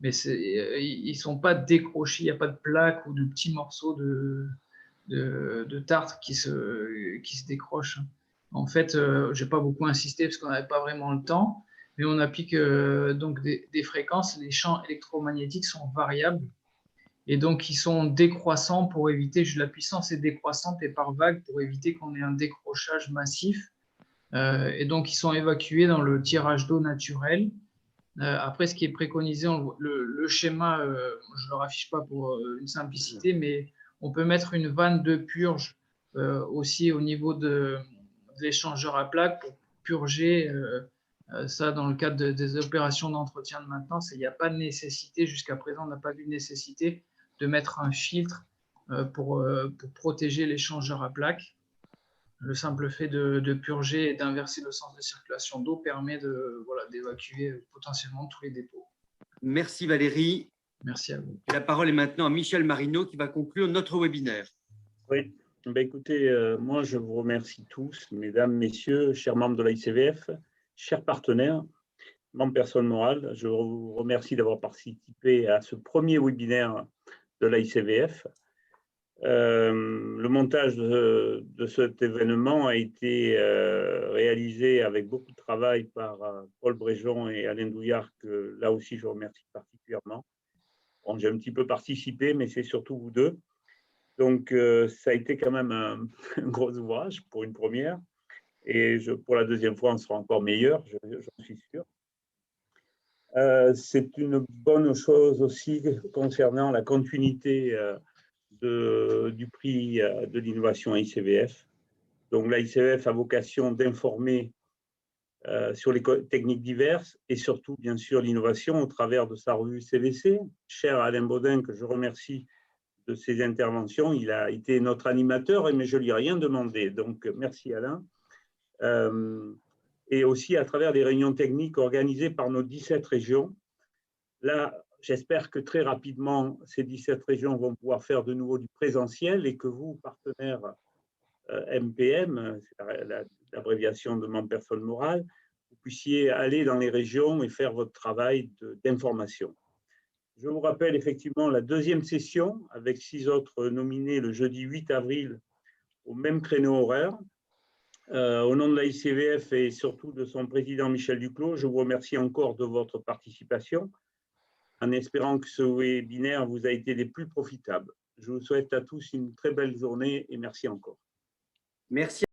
mais ils ne sont pas décrochés, il n'y a pas de plaques ou de petits morceaux de tartre qui se décrochent. En fait, je n'ai pas beaucoup insisté parce qu'on n'avait pas vraiment le temps, mais on applique donc des fréquences. Les champs électromagnétiques sont variables et donc ils sont décroissants pour éviter, la puissance est décroissante et par vague pour éviter qu'on ait un décrochage massif. Et donc ils sont évacués dans le tirage d'eau naturel. Après, ce qui est préconisé, le schéma, je ne le raffiche pas pour une simplicité, mais on peut mettre une vanne de purge aussi au niveau de l'échangeur à plaques pour purger ça dans le cadre des opérations d'entretien de maintenance. Et il n'y a pas de nécessité, jusqu'à présent, on n'a pas vu de nécessité de mettre un filtre pour protéger l'échangeur à plaques. Le simple fait de purger et d'inverser le sens de circulation d'eau permet d'évacuer potentiellement tous les dépôts. Merci Valérie. Merci à vous. Et la parole est maintenant à Michel Marino qui va conclure notre webinaire. Oui, écoutez, moi je vous remercie tous, mesdames, messieurs, chers membres de l'AICVF, chers partenaires, membres personnes morales. Je vous remercie d'avoir participé à ce premier webinaire de l'AICVF. Le montage de cet événement a été réalisé avec beaucoup de travail par Paul Bréjon et Alain Douillard, que là aussi je remercie particulièrement. Bon, j'ai un petit peu participé, mais c'est surtout vous deux. Donc, ça a été quand même un gros ouvrage pour une première. Et pour la deuxième fois, on sera encore meilleur, j'en suis sûr. C'est une bonne chose aussi concernant la continuité du prix de l'innovation ICVF. Donc, l'ICVF a vocation d'informer sur les techniques diverses et surtout, bien sûr, l'innovation au travers de sa revue CVC. Cher Alain Baudin, que je remercie de ses interventions, il a été notre animateur, mais je ne lui ai rien demandé. Donc, merci Alain. Et aussi à travers des réunions techniques organisées par nos 17 régions. Là, j'espère que très rapidement, ces 17 régions vont pouvoir faire de nouveau du présentiel et que vous, partenaires MPM, c'est l'abréviation de membres personnes morales, vous puissiez aller dans les régions et faire votre travail d'information. Je vous rappelle effectivement la deuxième session avec 6 autres nominés le jeudi 8 avril au même créneau horaire. Au nom de la ICVF et surtout de son président Michel Duclos, je vous remercie encore de votre participation en espérant que ce webinaire vous a été des plus profitables. Je vous souhaite à tous une très belle journée et merci encore. Merci.